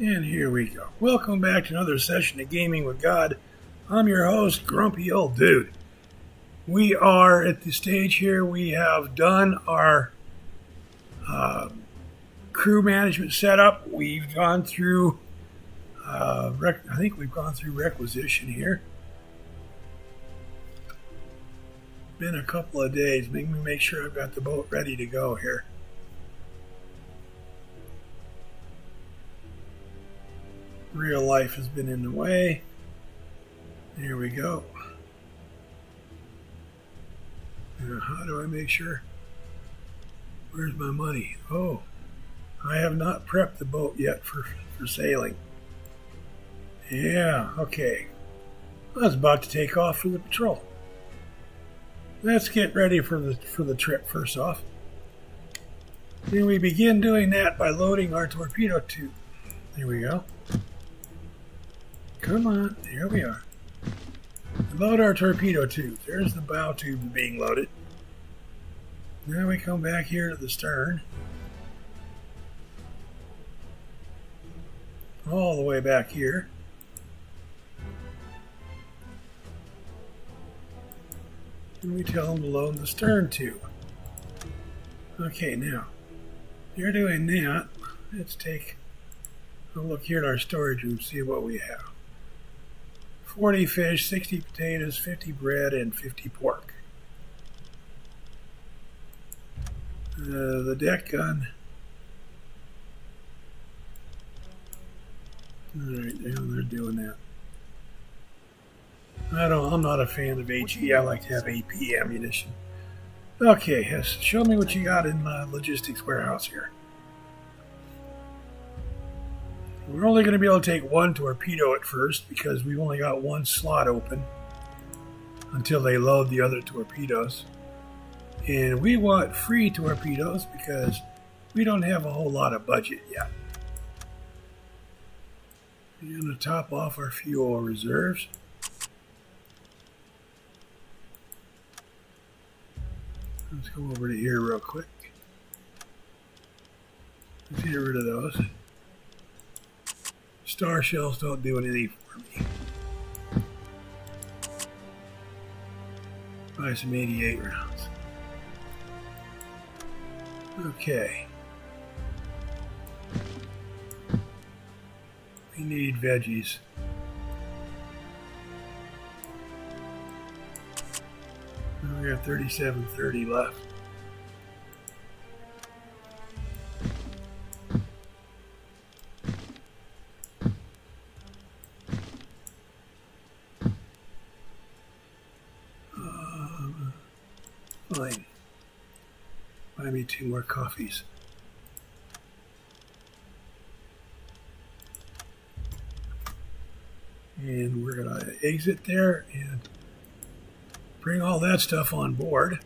And here we go. Welcome back to another session of Gaming with God. I'm your host, Grumpy Old Dude. We are at the stage here. We have done our crew management setup. We've gone through, I think we've gone through requisition here. Been a couple of days. Let me make sure I've got the boat ready to go here. Real life has been in the way. There we go. Now, how do I make sure? Where's my money? Oh, I have not prepped the boat yet for sailing. Yeah, okay. I was about to take off for the patrol. Let's get ready for the trip first off. Then we begin doing that by loading our torpedo tube. There we go. Come on, here we are. Load our torpedo tube. There's the bow tube being loaded. Now we come back here to the stern. All the way back here. And we tell them to load the stern tube. Okay, now, you're doing that. Let's take a look here at our storage room, see what we have. 40 fish, 60 potatoes, 50 bread, and 50 pork. The deck gun. Alright, they're doing that. I'm not a fan of HE. I like to have AP ammunition. Okay, yes, show me what you got in the logistics warehouse here. We're only going to be able to take one torpedo at first because we've only got one slot open until they load the other torpedoes. And we want free torpedoes because we don't have a whole lot of budget yet. We're going to top off our fuel reserves. Let's go over to here real quick. Let's get rid of those. Star shells don't do anything for me. Buy some 88 rounds. Okay. We need veggies. We got 37.30 left. Fine. Buy me 2 more coffees. And we're going to exit there and bring all that stuff on board.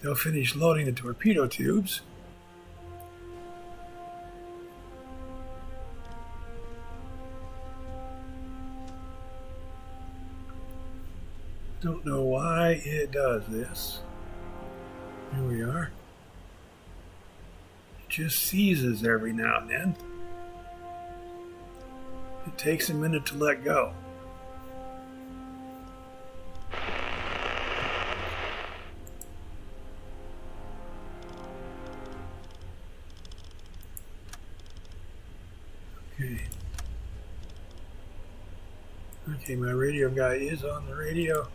They'll finish loading the torpedo tubes. Don't know why it does this. Here we are. It just seizes every now and then. It takes a minute to let go. Okay, my radio guy is on the radio.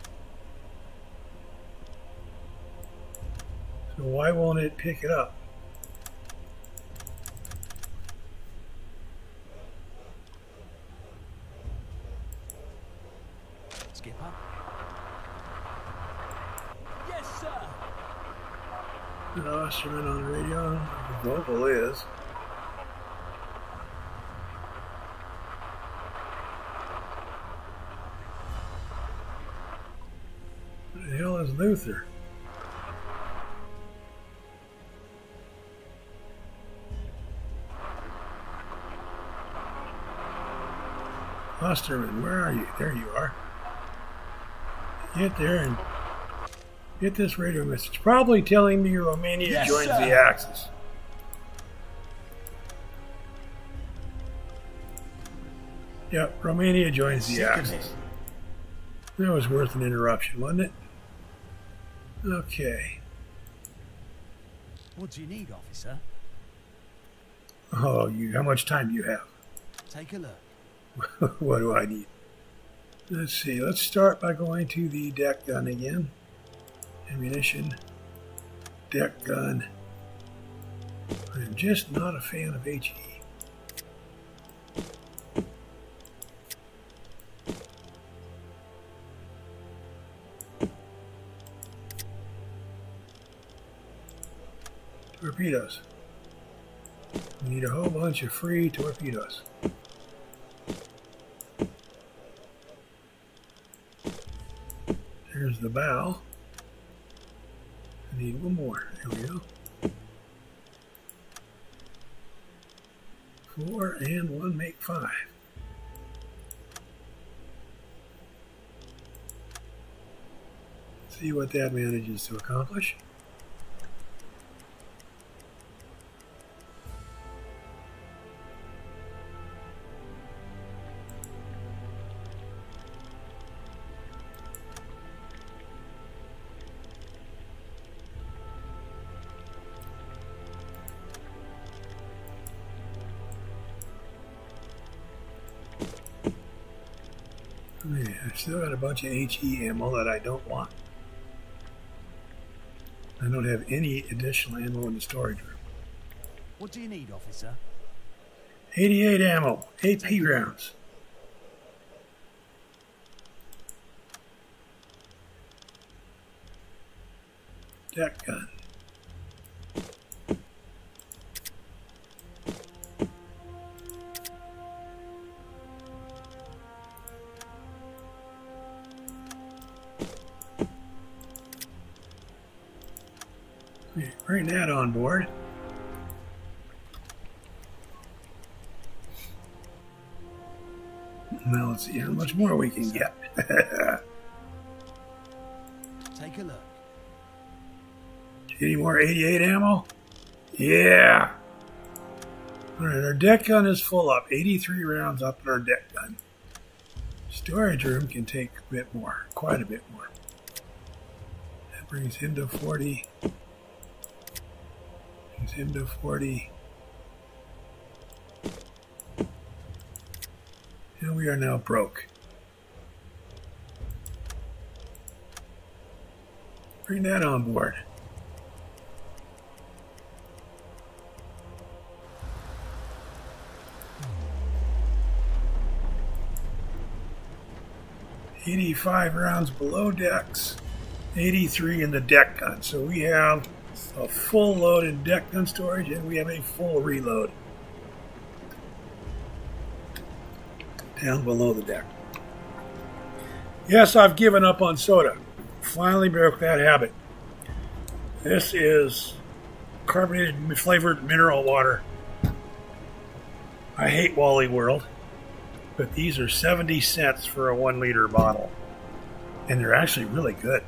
So why won't it pick it up? Skipper. Yes, sir. An Osterman on the radio. The vocal is. What the hell is Luther? Osterman, where are you? There you are. Get there and get this radio message. Probably telling me Romania joins the Axis. Yep, Romania joins the Second Axis. That was worth an interruption, wasn't it? Okay. What do you need, officer? Oh, how much time do you have? Take a look. What do I need? Let's see. Let's start by going to the deck gun again. Ammunition. Deck gun. I'm just not a fan of HE. Torpedoes. We need a whole bunch of free torpedoes. There's the bow. I need one more. There we go. 4 and 1 make 5. See what that manages to accomplish. Yeah, I've still got a bunch of HE ammo that I don't want. I don't have any additional ammo in the storage room. What do you need, officer? 88 ammo, AP rounds. Deck gun. Bring that on board. Now let's see how much more we can get. Take a look. Any more 88 ammo? Yeah. All right, our deck gun is full up. 83 rounds up in our deck gun. Storage room can take a bit more, quite a bit more. That brings him to 40. Brings him to 40. And we are now broke. Bring that on board. $85 rounds below decks, 83 in the deck gun. So we have a full load in deck gun storage and we have a full reload down below the deck. Yes, I've given up on soda. Finally broke that habit. This is carbonated flavored mineral water. I hate Wally World, but these are 70 cents for a 1 liter bottle. And they're actually really good.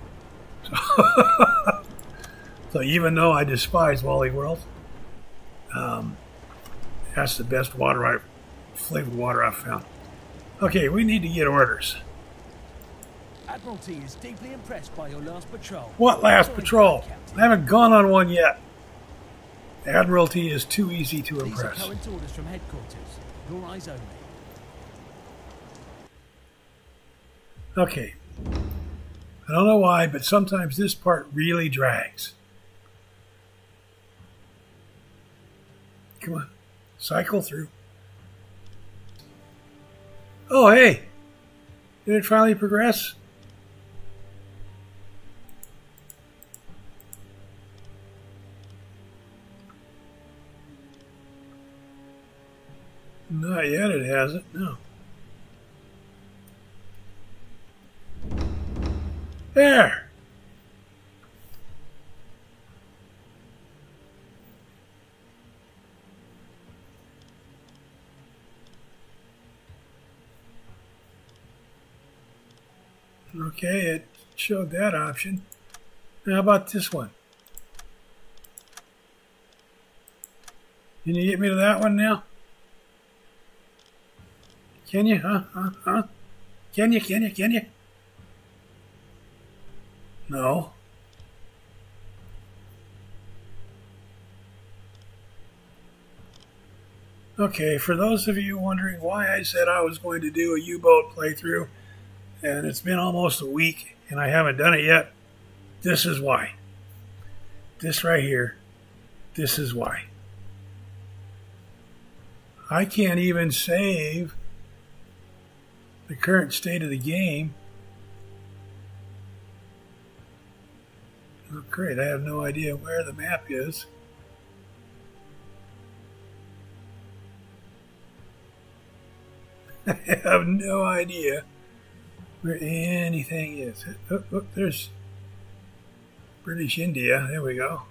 So even though I despise Wally World, that's the best flavored water I've found. Okay, we need to get orders. Admiralty is deeply impressed by your last patrol. What last patrol? I haven't gone on one yet. Admiralty is too easy to impress. These are current orders from headquarters. Your eyes only. Okay. I don't know why, but sometimes this part really drags. Come on. Cycle through. Oh, hey. Did it finally progress? Not yet, it hasn't. No. There. Okay, it showed that option. Now, how about this one? Can you get me to that one now? Can you? Huh? Can you? No. Okay, for those of you wondering why I said I was going to do a U-boat playthrough, and it's been almost a week and I haven't done it yet, this is why. This right here, this is why. I can't even save the current state of the game. Oh, great, I have no idea where the map is. I have no idea where anything is. Oh, there's British India. There we go.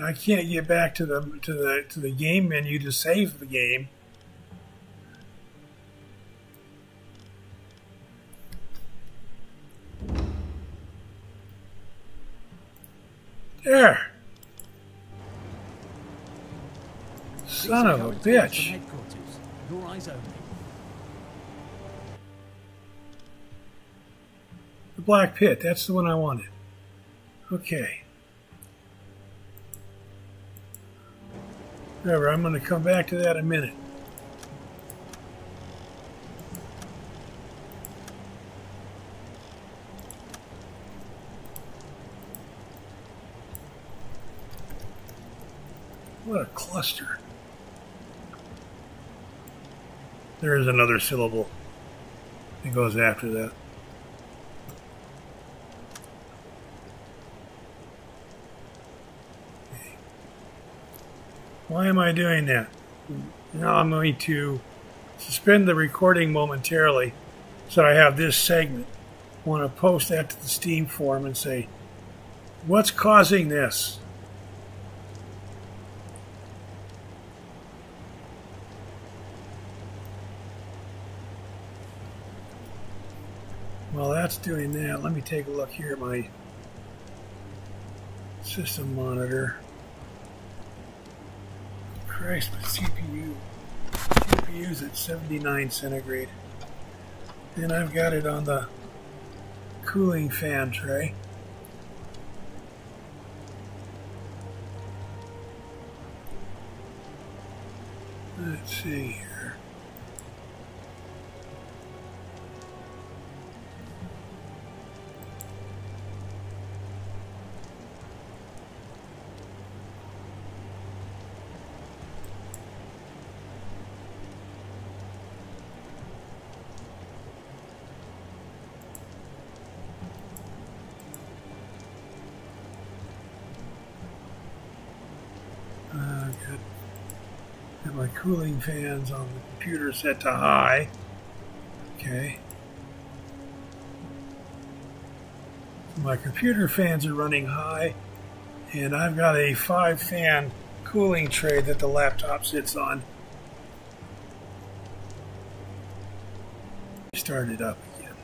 I can't get back to the game menu to save the game. There. Son of a bitch. Your eyes only. The Black Pit, that's the one I wanted. Okay. Whatever, I'm going to come back to that in a minute. What a cluster. There is another syllable that goes after that. Okay. Why am I doing that? Now I'm going to suspend the recording momentarily so I have this segment. I want to post that to the Steam forum and say, what's causing this? While that's doing that, let me take a look here at my system monitor. Christ, my CPU's at 79 centigrade. And I've got it on the cooling fan tray. Let's see here. Got my cooling fans on the computer set to high. Okay. My computer fans are running high, and I've got a 5-fan cooling tray that the laptop sits on. Start it up again.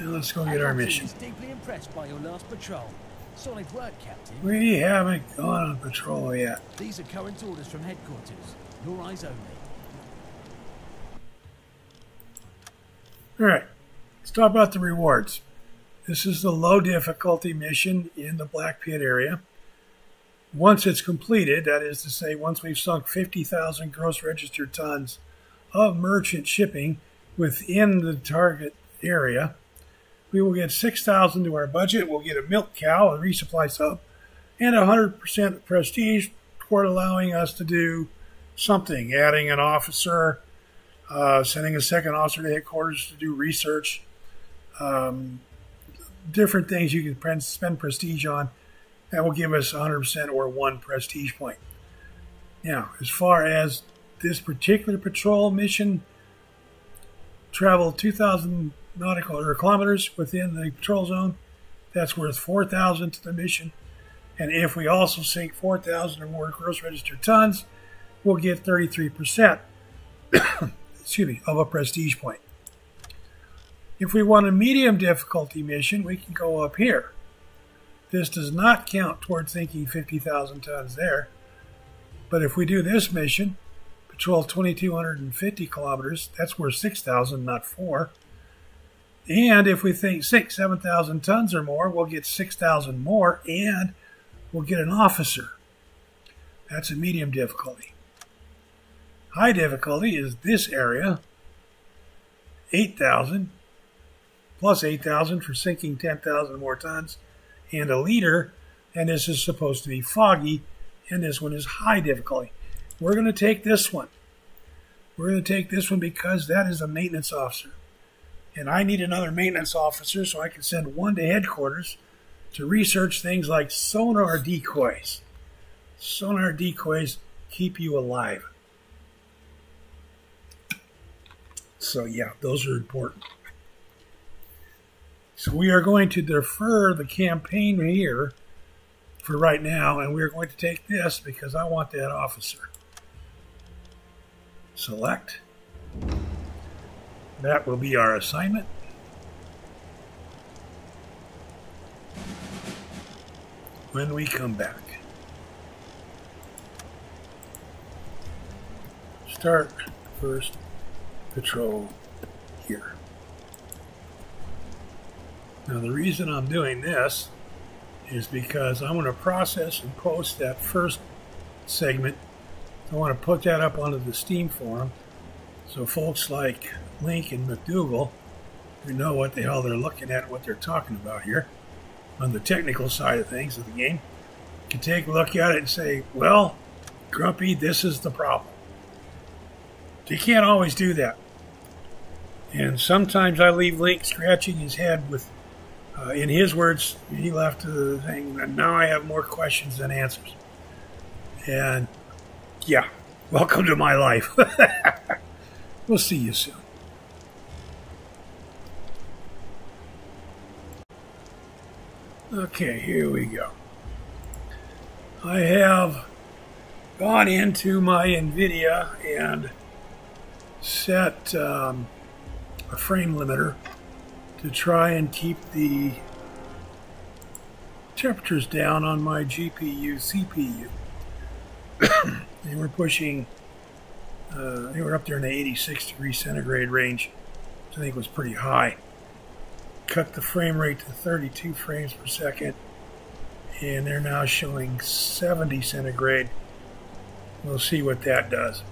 Now let's go get our mission. Deeply impressed by your last patrol. Solid work, Captain. We haven't gone on patrol yet. These are current orders from headquarters. Your eyes only. Alright, let's talk about the rewards. This is the low difficulty mission in the Black Pit area. Once it's completed, that is to say, once we've sunk 50,000 gross registered tons of merchant shipping within the target area, we will get 6,000 to our budget. We'll get a milk cow, a resupply sub, and 100% prestige toward allowing us to do something, adding an officer, sending a second officer to headquarters to do research, different things you can spend prestige on. That will give us 100% or 1 prestige point. Now, as far as this particular patrol mission, travel 2,000 nautical or kilometers within the patrol zone. That's worth 4,000 to the mission. And if we also sink 4,000 or more gross registered tons, we'll get 33% excuse me, of a prestige point. If we want a medium difficulty mission, we can go up here. This does not count toward sinking 50,000 tons there. But if we do this mission, patrol 2,250 kilometers, that's worth 6,000, not 4. And if we think 7,000 tons or more, we'll get 6,000 more, and we'll get an officer. That's a medium difficulty. High difficulty is this area, 8,000, plus 8,000 for sinking 10,000 more tons, and a leader, and this is supposed to be foggy, and this one is high difficulty. We're going to take this one. We're going to take this one because that is a maintenance officer. And I need another maintenance officer so I can send one to headquarters to research things like sonar decoys. Sonar decoys keep you alive. So yeah, those are important. So we are going to defer the campaign here for right now, and we're going to take this because I want that officer. Select. That will be our assignment. When we come back. Start first patrol here. Now the reason I'm doing this is because I want to process and post that first segment. I want to put that up onto the Steam forum so folks like Link and McDougal, who know what the hell they're looking at, what they're talking about here on the technical side of things of the game, can take a look at it and say, well, Grumpy, this is the problem. You can't always do that. And sometimes I leave Link scratching his head with, in his words, he left the thing, and now I have more questions than answers. And yeah, welcome to my life. We'll see you soon. Okay, here we go. I have gone into my NVIDIA and set a frame limiter to try and keep the temperatures down on my GPU, CPU. They were pushing, they were up there in the 86 degrees centigrade range, which I think was pretty high. Cut the frame rate to 32 frames per second, and they're now showing 70 centigrade. We'll see what that does.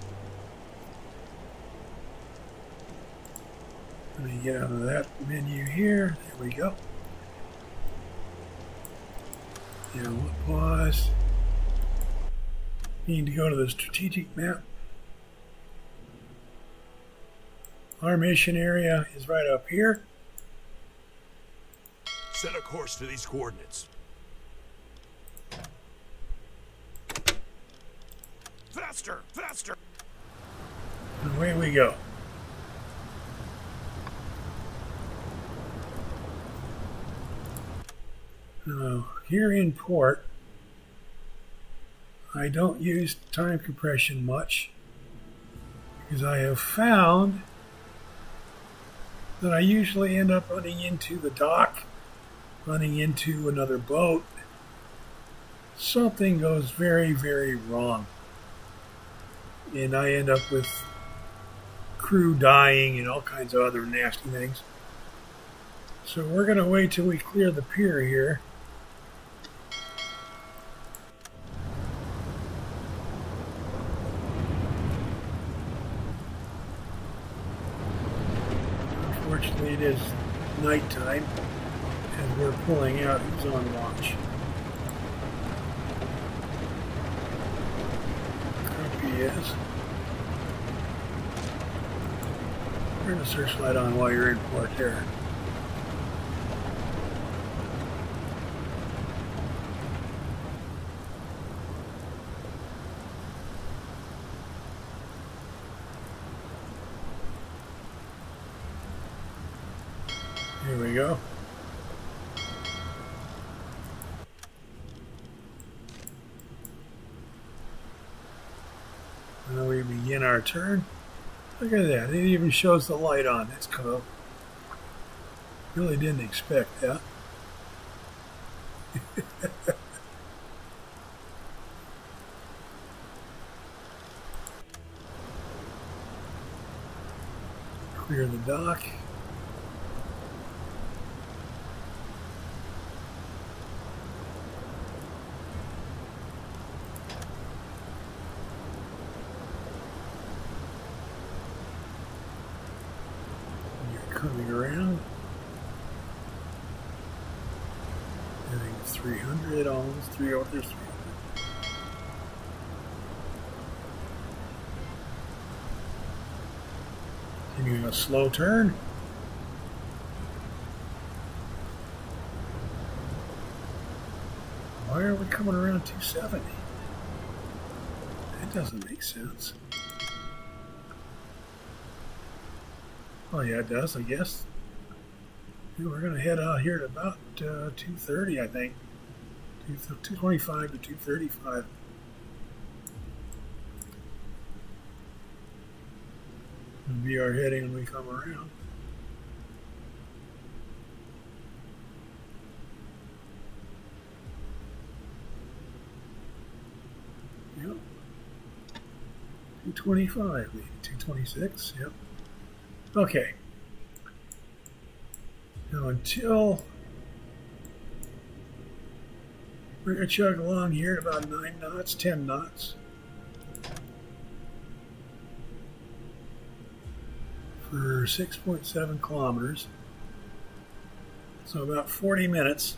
Let me get out of that menu here. There we go. Now we'll pause. Need to go to the strategic map. Our mission area is right up here. Set a course to these coordinates. Faster! Faster! And away we go. Now, here in port, I don't use time compression much because I have found that I usually end up running into the dock, running into another boat. Something goes very, very wrong. And I end up with crew dying and all kinds of other nasty things. So we're going to wait till we clear the pier here. Unfortunately, it is nighttime as we're pulling out. Who's on watch? Grumpy is. Turn the searchlight on while you're in port there. Here we go. Now we begin our turn. Look at that. It even shows the light on. That's cool. Really didn't expect that. Clear the dock. Coming around. I think it's 300, almost 300. There's 300. Continuing a slow turn. Why are we coming around 270? That doesn't make sense. Oh yeah, it does, I guess. We're going to head out here at about 230, I think. 225 to 235. Will be our heading when we come around. Yep. 225, maybe 226, yep. Okay. Now until we're going to chug along here at about 9 knots, 10 knots. For 6.7 kilometers. So about 40 minutes.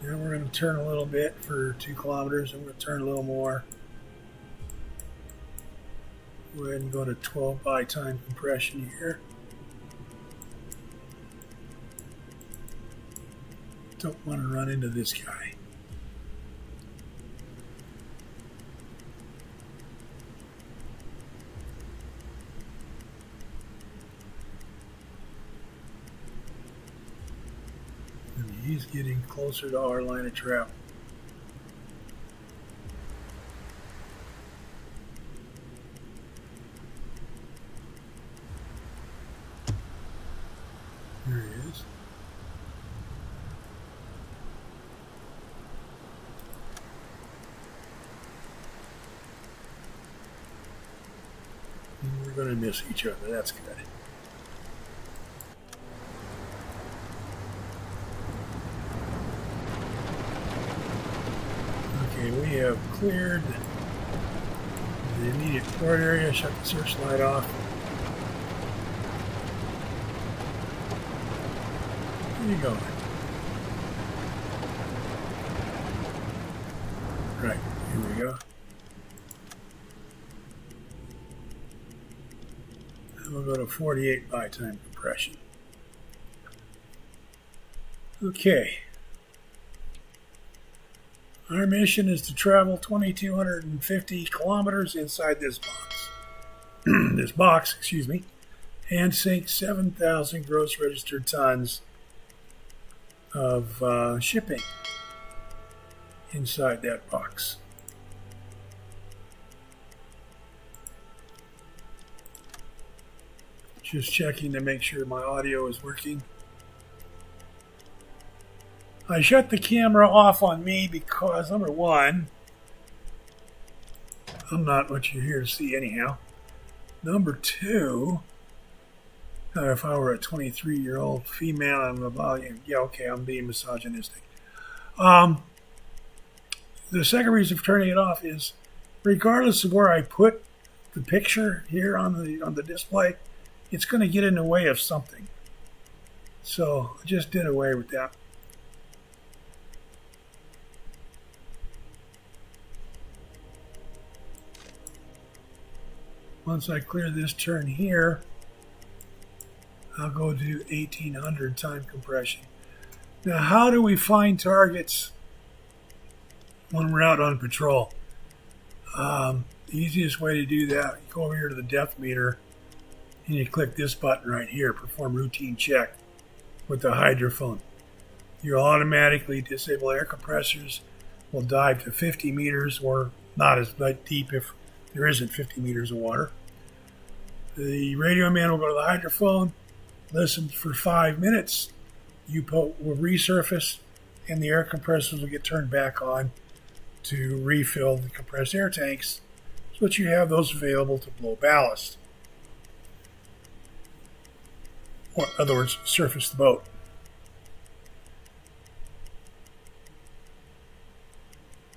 Then we're going to turn a little bit for 2 kilometers and we're going to turn a little more. Go ahead and go to 12 by time compression here. Don't want to run into this guy. And he's getting closer to our line of travel. There he is. And we're going to miss each other. That's good. Okay, we have cleared the immediate port area. Shut the searchlight off. Where are you going? Right, here we go. And we'll go to 48 by time compression. Okay. Our mission is to travel 2,250 kilometers inside this box. This box, excuse me, and sink 7,000 gross registered tons of shipping inside that box. Just checking to make sure my audio is working. I shut the camera off on me because, number one, I'm not what you're here to see anyhow. Number two, if I were a 23-year-old female, I'm about, yeah, okay, I'm being misogynistic. The second reason for turning it off is, regardless of where I put the picture here on the display, it's going to get in the way of something. So I just did away with that. Once I clear this turn here, I'll go to 1800 time compression. Now, how do we find targets when we're out on patrol? The easiest way to do that, you go over here to the depth meter and you click this button right here, perform routine check with the hydrophone. You'll automatically disable air compressors, will dive to 50 meters or not as deep if there isn't 50 meters of water. The radio man will go to the hydrophone, listen for 5 minutes. U-boat will resurface and the air compressors will get turned back on to refill the compressed air tanks so that you have those available to blow ballast. Or, in other words, surface the boat.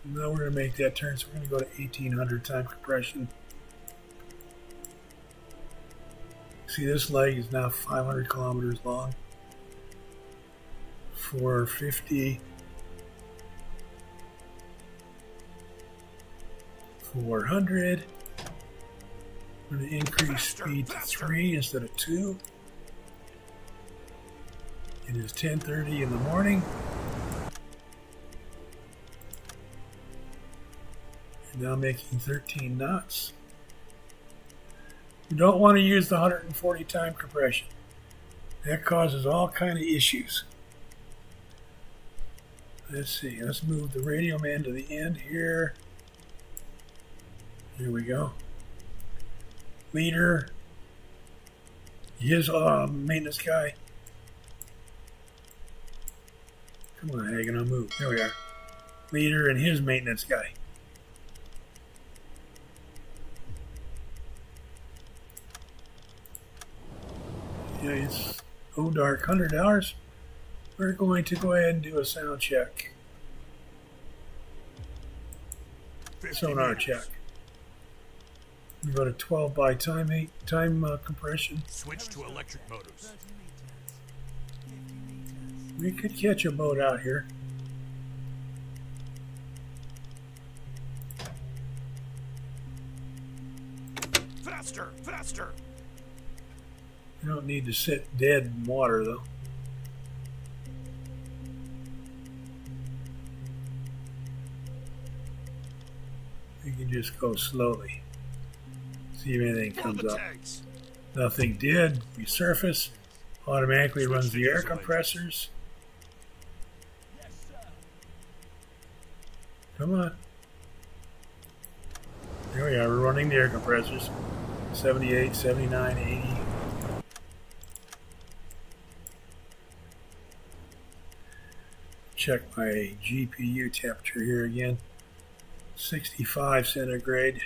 Now we're going to make that turn, so we're going to go to 1800 time compression. See, this leg is now 500 kilometers long. 450. 400. I'm going to increase speed to 3 instead of 2. It is 10:30 in the morning. And now making 13 knots. You don't want to use the 140 time compression. That causes all kind of issues. Let's see. Let's move the radio man to the end here. Here we go. Leader. His maintenance guy. Come on, Hagen, I'll move. There we are. Leader and his maintenance guy. Yeah, it's dark, $100. We're going to go ahead and do a sound check. Sonar check. We go to 12 by time compression. Switch to electric motors. We could catch a boat out here. Faster, faster. You don't need to sit dead in water, though. You can just go slowly. See if anything comes up. Nothing did. We surface. Automatically runs the air compressors. Come on. There we are. We're running the air compressors. 78, 79, 80. Check my GPU temperature here again. 65 centigrade.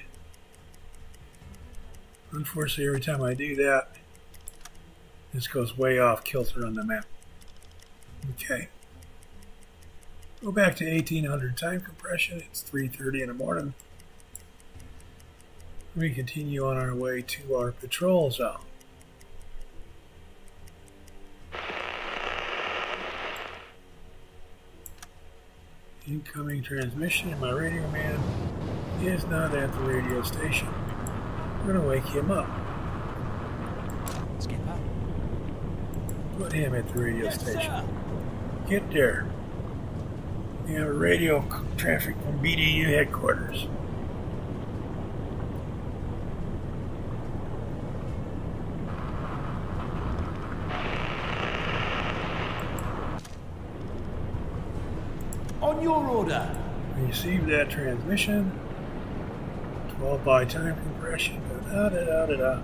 Unfortunately, every time I do that, this goes way off kilter on the map. Okay. Go back to 1800 time compression. It's 3:30 in the morning. We continue on our way to our patrol zone. Incoming transmission. My radio man is not at the radio station. We're going to wake him up. Skipper. Put him at the radio station. Sir. Get there. We have a radio traffic from BDU headquarters. On your order. Receive that transmission. 12 by time compression. Da, da, da, da, da.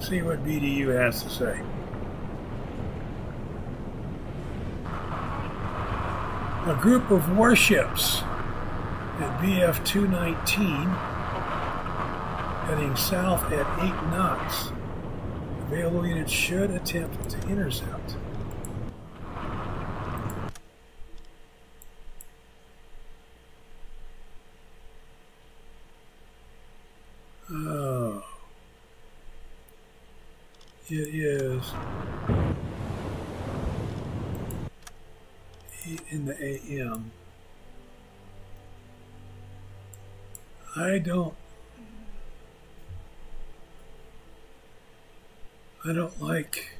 See what BDU has to say. A group of warships at BF 219 heading south at 8 knots. Available units should attempt to intercept. Oh. It is 8 in the AM. I don't like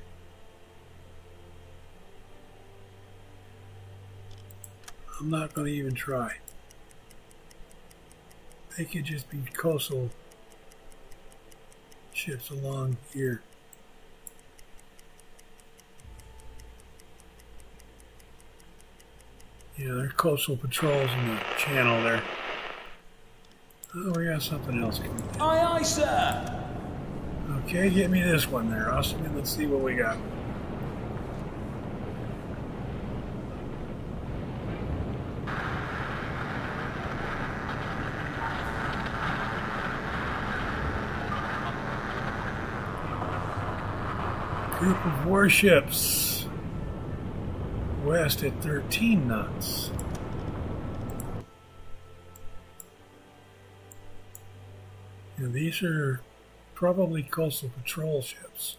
I'm not going to even try. They could just be coastal ships along here. Yeah, there are coastal patrols in the channel there. Oh, we got something else coming in. Aye, aye, sir. Okay, get me this one there, Austin, and let's see what we got. Group of warships west at 13 knots. And these are probably coastal patrol ships.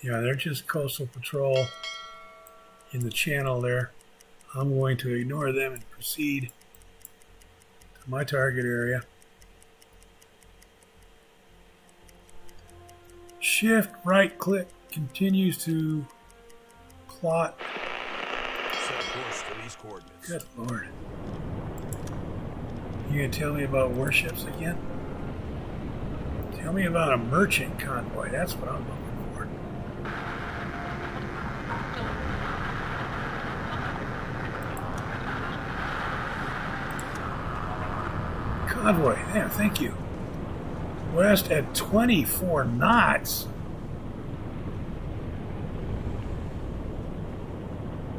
Yeah, they're just coastal patrol in the channel there. I'm going to ignore them and proceed to my target area. Shift right click continues to plot. Set course to these coordinates. Good Lord. You gonna tell me about warships again? Tell me about a merchant convoy. That's what I'm looking for. Convoy, yeah, thank you. West at 24 knots.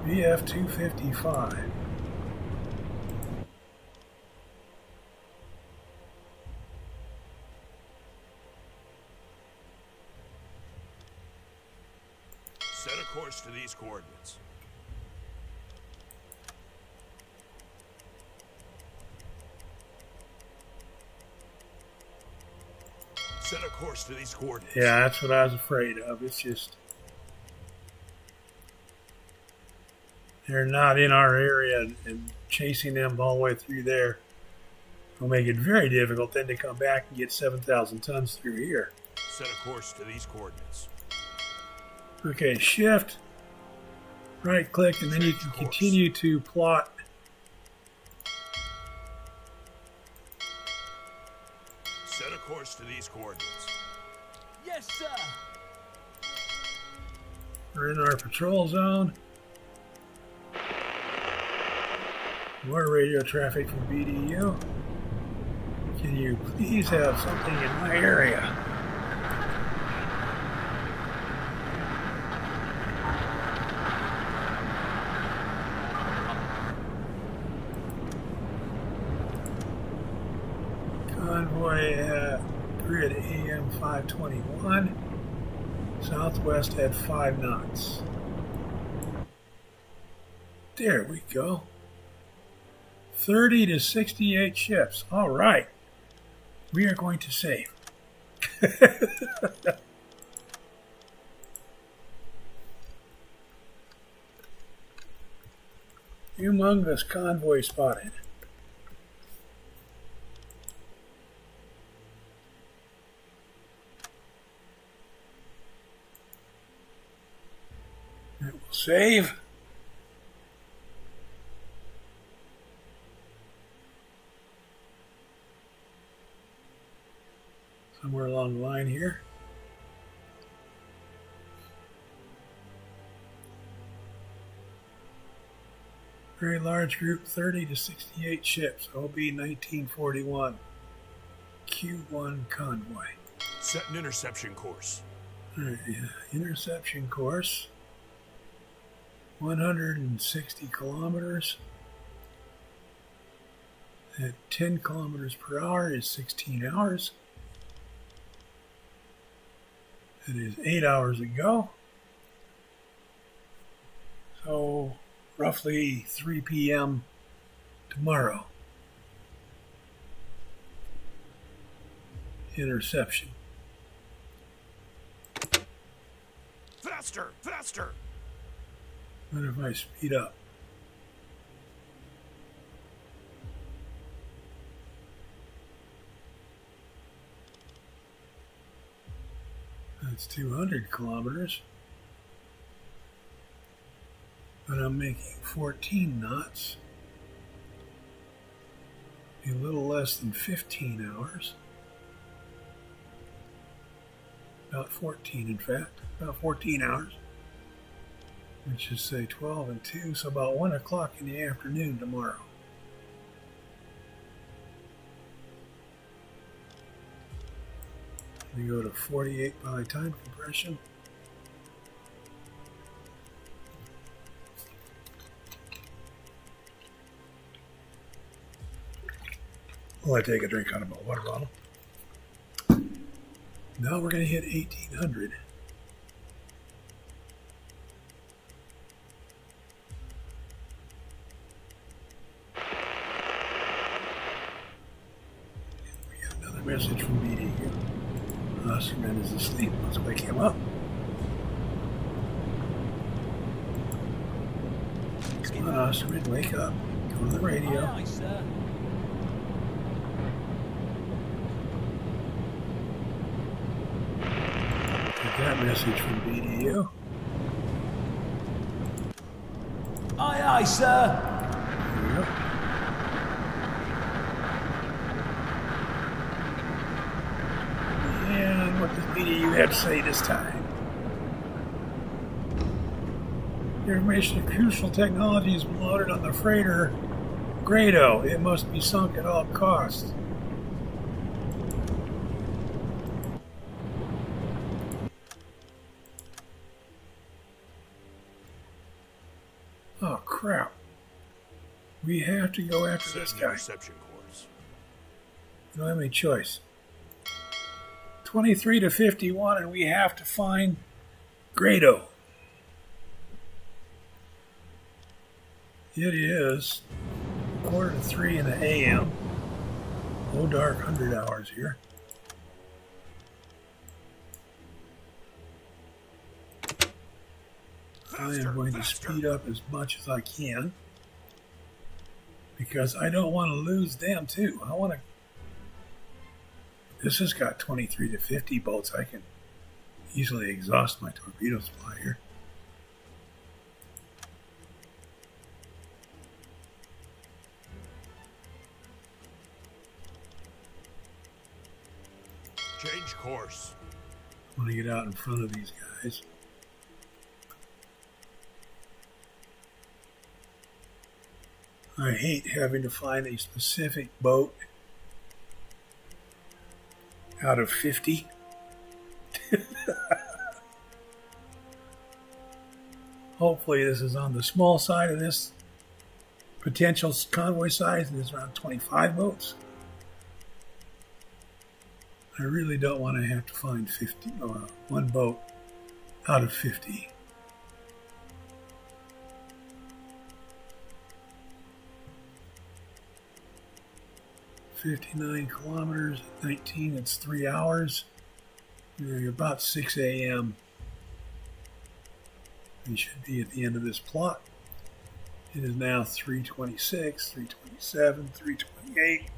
BF 255. Set a course to these coordinates. Set a course to these coordinates. Yeah, that's what I was afraid of. It's just they're not in our area, and chasing them all the way through there will make it very difficult then to come back and get 7,000 tons through here. Set a course to these coordinates. Okay, shift, right click, and then you can continue to plot. Set a course to these coordinates. Yes, sir. We're in our patrol zone. More radio traffic from BDU. Can you please have something in my area? Convoy at grid AM 521, southwest at 5 knots. There we go. 30 to 68 ships. All right. We are going to save. Humongous convoy spotted. It will save. Somewhere along the line here. Very large group, 30 to 68 ships, OB 1941, Q1 convoy. Set an interception course. All right, interception course, 160 kilometers. At 10 kilometers per hour is 16 hours. It is 8 hours ago. So roughly 3 p.m. tomorrow. Interception. Faster! Faster! What if I speed up? That's 200 kilometers. But I'm making 14 knots. A little less than 15 hours. About 14, in fact. About 14 hours. Which is, say, 12 and 2. So about 1 o'clock in the afternoon tomorrow. We go to 48 by time compression. While I take a drink out of my water bottle. Now we're going to hit 1800. We got another message from BDU. Osterman is asleep. Let's wake him up. Come on, Osterman, wake up. Go to the radio. Aye, sir. That message from BDU. Aye, aye, sir. There we go. And what does BDU have to say this time? The information of crucial technology has been loaded on the freighter GRADO. It must be sunk at all costs. Oh, crap. We have to go after this guy. Interception course. We don't have any choice. 23 to 51, and we have to find GRADO. It is 2:45 in the a.m. Oh, dark 100 hours here. I am going to speed up as much as I can because I don't want to lose them too. I want to. This has got 23 to 50 bolts. I can easily exhaust my torpedo supply here. Change course. I want to get out in front of these guys. I hate having to find a specific boat out of 50. Hopefully this is on the small side of this potential convoy size, and there's around 25 boats. I really don't want to have to find one boat out of 50. "59 kilometers, 19, it's 3 hours. About 6 a.m. We should be at the end of this plot. It is now 3:26, 3:27, 3:28.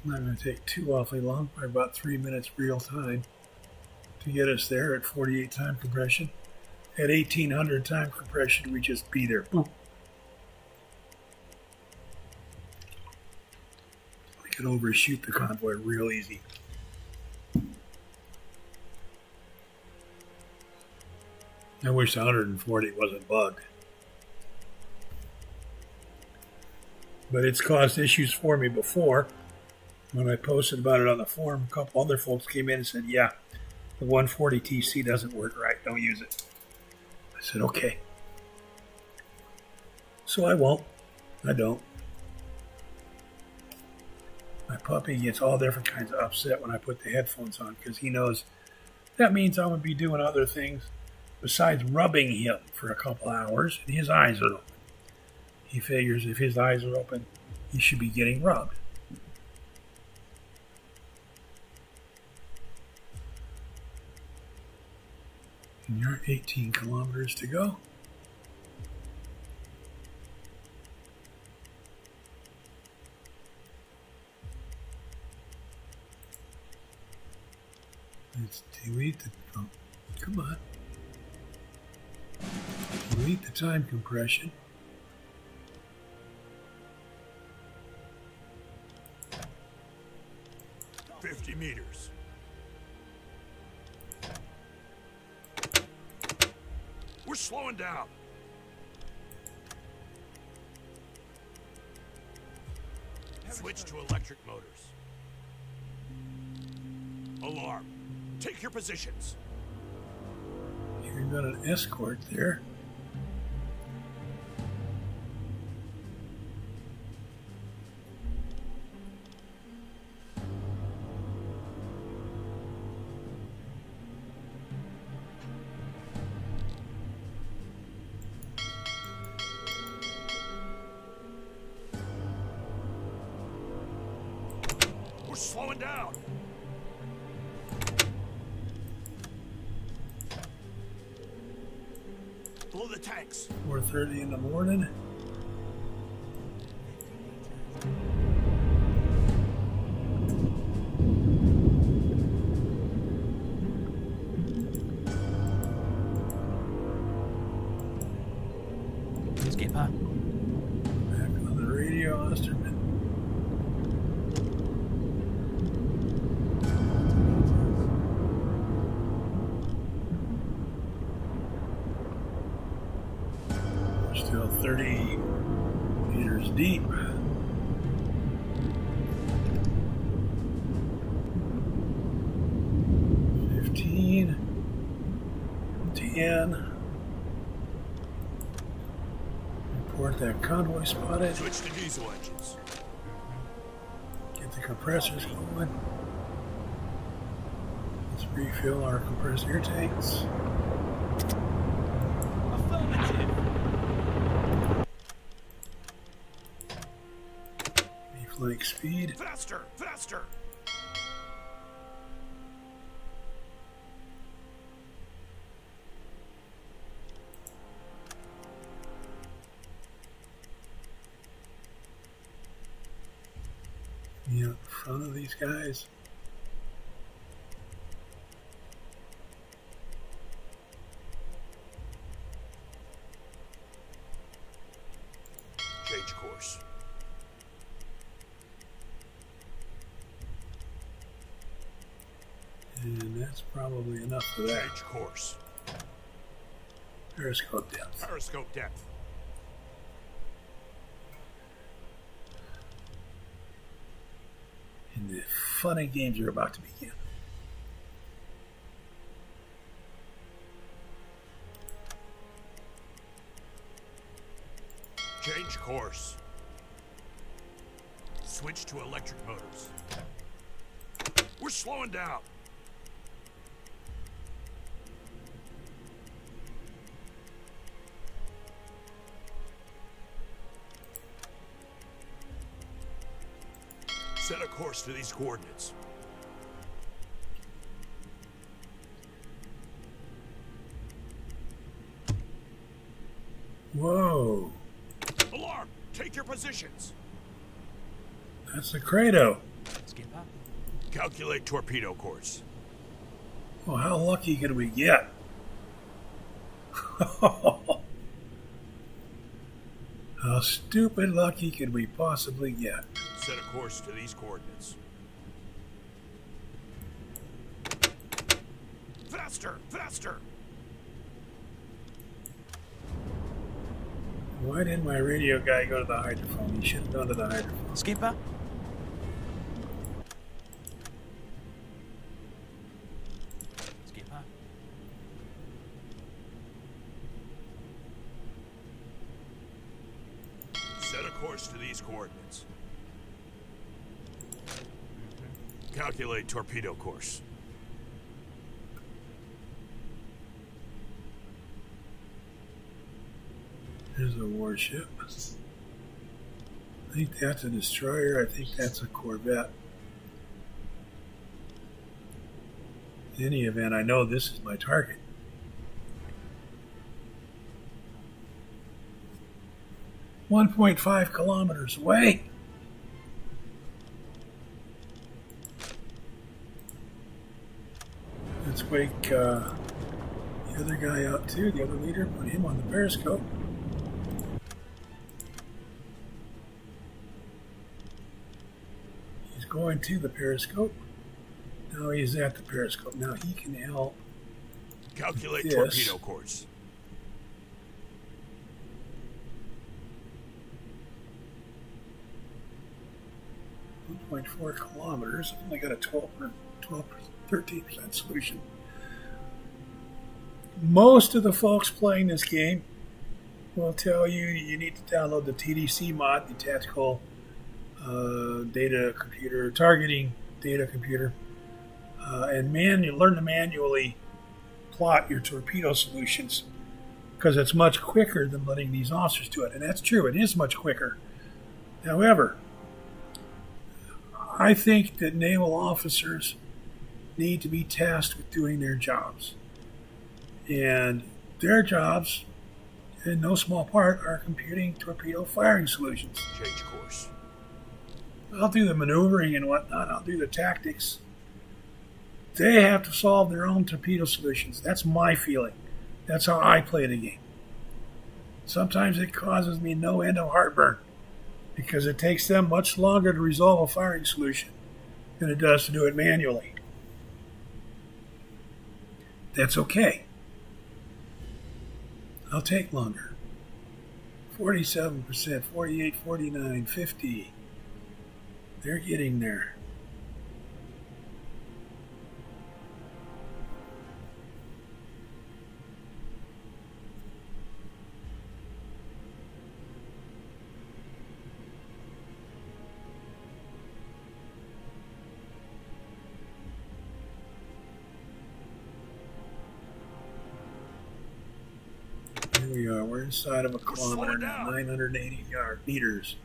Not going to take too awfully long, by about 3 minutes real time to get us there at 48 time compression. At 1800 time compression, we just be there. Boom. I can overshoot the convoy real easy. I wish 140 wasn't bugged. But it's caused issues for me before. When I posted about it on the forum, a couple other folks came in and said, yeah, the 140 TC doesn't work right. Don't use it. I said, okay. So I won't. I don't. My puppy gets all different kinds of upset when I put the headphones on because he knows that means I'm going to be doing other things besides rubbing him for a couple hours, and his eyes are open. He figures if his eyes are open, he should be getting rubbed. And you're 18 kilometers to go. Let's delete the, oh, come on. Delete the time compression. "50 meters. We're slowing down. Switch to electric motors. Alarm. Take your positions. Hearing got an escort there. We're slowing down. Blow the tanks. 4:30 in the morning. Skipper. Back on the radio, Osterman. We're still 30 meters deep. $15, $10. Report that convoy spotted. Switch to diesel engines. Get the compressors going. Let's refill our compressed air tanks. Affirmative. Flank speed. Faster, faster. Be out in front of these guys. Change course. And that's probably enough for that. Change course. Periscope depth. Periscope depth. And the fun and games are about to begin. Change course. Switch to electric motors. We're slowing down. Set a course to these coordinates. Whoa. Alarm! Take your positions. That's the GRADO. Skipper. Calculate torpedo course. Well, how lucky could we get? How stupid lucky could we possibly get? Set a course to these coordinates. Faster! Faster! Why didn't my radio guy go to the hydrophone? He should have gone to the hydrophone. Skipper. Skipper. Set a course to these coordinates. Calculate torpedo course. There's a warship. I think that's a destroyer. I think that's a corvette. In any event, I know this is my target. .5 kilometers away. Let's wake the other guy out too, the other leader, put him on the periscope. He's going to the periscope. Now he's at the periscope. Now he can help. Calculate Yes. torpedo course. .4 kilometers. I've only got a 13% solution. most of the folks playing this game will tell you you need to download the TDC mod, the Tactical Data Computer, Targeting Data Computer, and learn to manually plot your torpedo solutions, because it's much quicker than letting these officers do it. And that's true, it is much quicker. However, I think that naval officers need to be tasked with doing their jobs. And their jobs, in no small part, are computing torpedo firing solutions. Change course. I'll do the maneuvering and whatnot. I'll do the tactics. They have to solve their own torpedo solutions. That's my feeling. That's how I play the game. Sometimes it causes me no end of heartburn, because it takes them much longer to resolve a firing solution than it does to do it manually. That's okay. I'll take longer. 47%, 48, 49, 50. They're getting there. Here we are. We're inside of a kilometer now, 980 meters.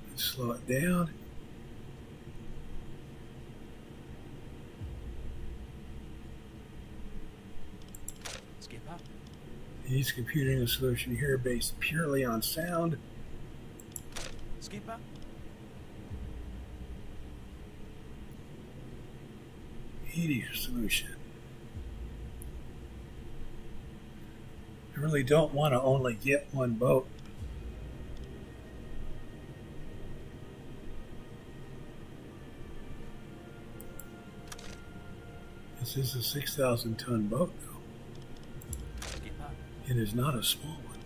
Let's slow it down. Skipper. He's computing a solution here based purely on sound. Skipper. Heating solution. I really don't want to only get one boat. This is a 6,000 ton boat, though. Skipper. It is not a small one.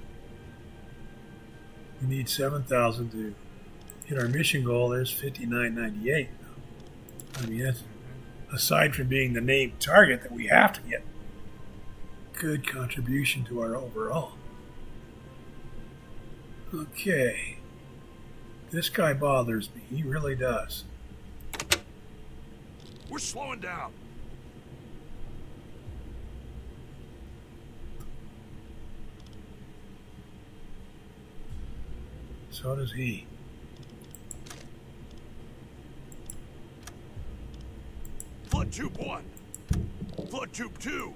We need 7,000 to hit our mission goal. There's 5998. I mean, that's, aside from being the named target that we have to get, good contribution to our overall. Okay. This guy bothers me. He really does. We're slowing down. So does he. Flood tube 1. Flood tube 2.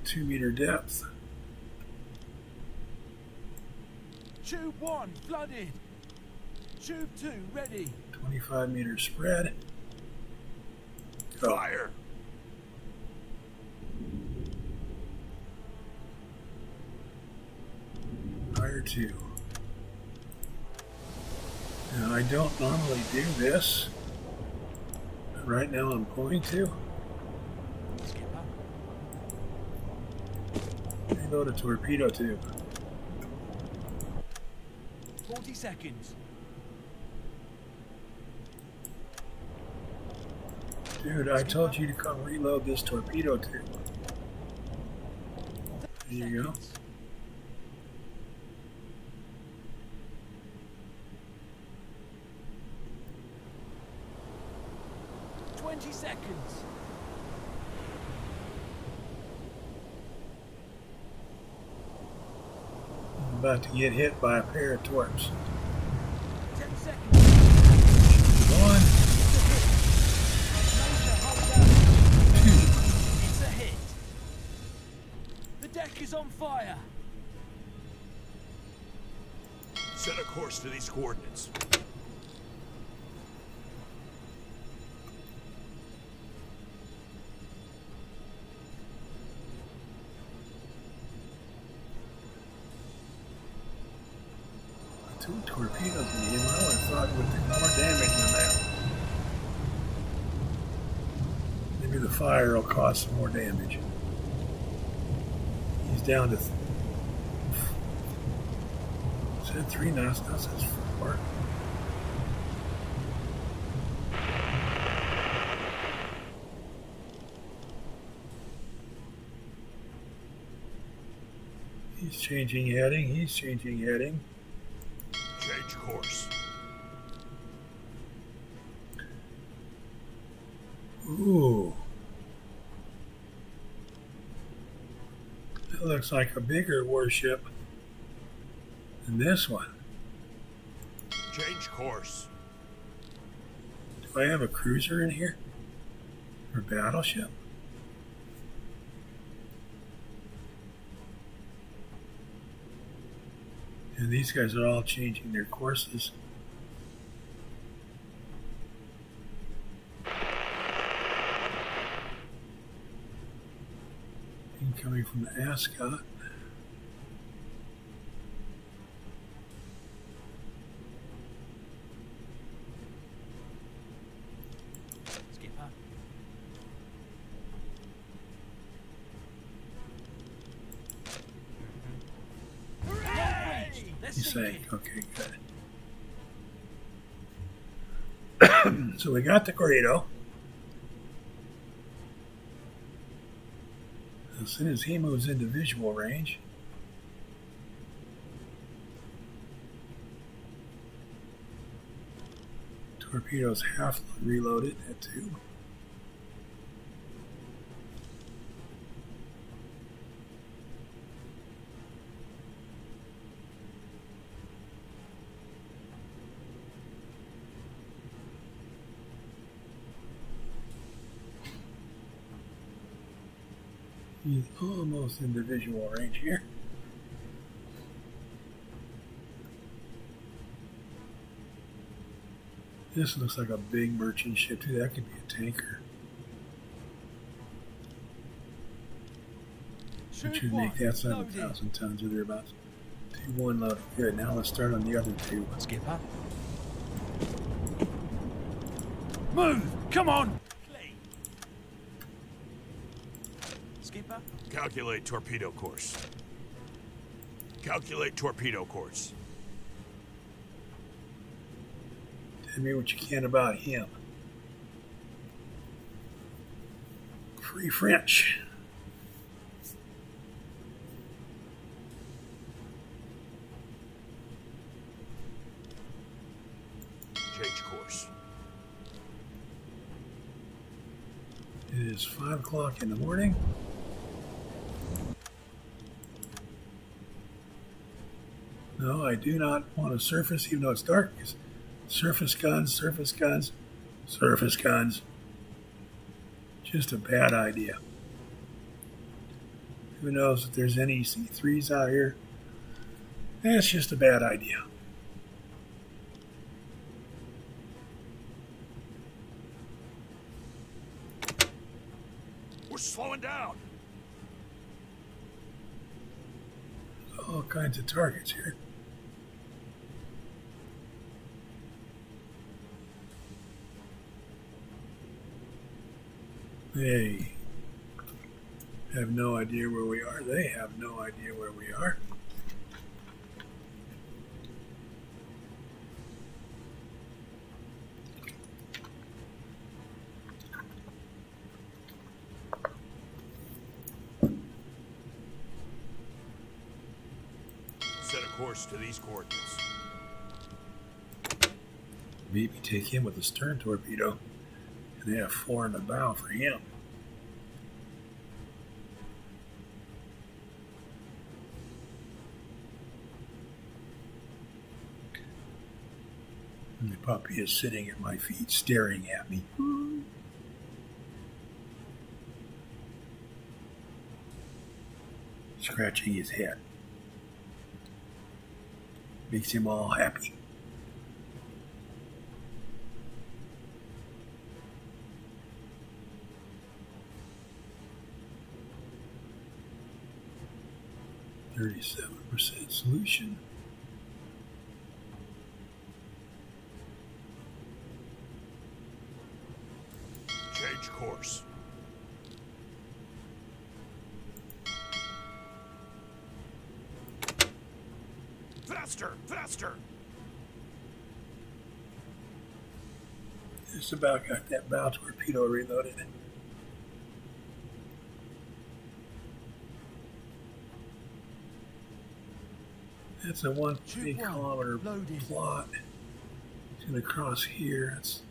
2 meter depth. Tube 1 flooded. Tube 2 ready. 25 meter spread. Go. Fire. Fire 2. Now, I don't normally do this, but right now I'm going to. Skipper. Reload a torpedo tube. 40 seconds. Dude, I told you to come reload this torpedo tube. There you go. 20 seconds. I'm about to get hit by a pair of torps. 10 seconds. 1, Major, hold up. 2. It's a hit. The deck is on fire. Set a course to these coordinates. Two torpedoes in the game. I would have thought it would do more damage than that. Maybe the fire will cause some more damage. He's down to said 3 knots. Now says 4. He's changing heading. He's changing heading. Change course. Ooh. That looks like a bigger warship than this one. Change course. Do I have a cruiser in here? Or battleship? And these guys are all changing their courses. Incoming from the Ascot. Skipper. He's saying, okay, good. So we got the GRADO. As soon as he moves into visual range, Torpedoes half reloaded at 2. He's almost into visual range here. This looks like a big merchant ship too. That could be a tanker. That should make that 7,000 tons or thereabouts. 2-1 loaded. Good. Now let's start on the other 2. Skipper. Move! Come on! Skipper. Calculate torpedo course. Calculate torpedo course. Tell me what you can about him. Free French. Change course. It is 5 o'clock in the morning. No, I do not want to surface, even though it's dark. Surface guns, surface guns, surface guns. Just a bad idea. Who knows if there's any C3s out here? That's just a bad idea. We're slowing down. All kinds of targets here. They have no idea where we are. They have no idea where we are. Set a course to these coordinates. Maybe take him with a stern torpedo. And they have 4 in the bow for him. And the puppy is sitting at my feet, staring at me. Scratching his head. Makes him all happy. %, solution. Change course. Faster! Faster! Just about got that bow torpedo reloaded. That's a 1.8 kilometer plot. It's going to cross here. It's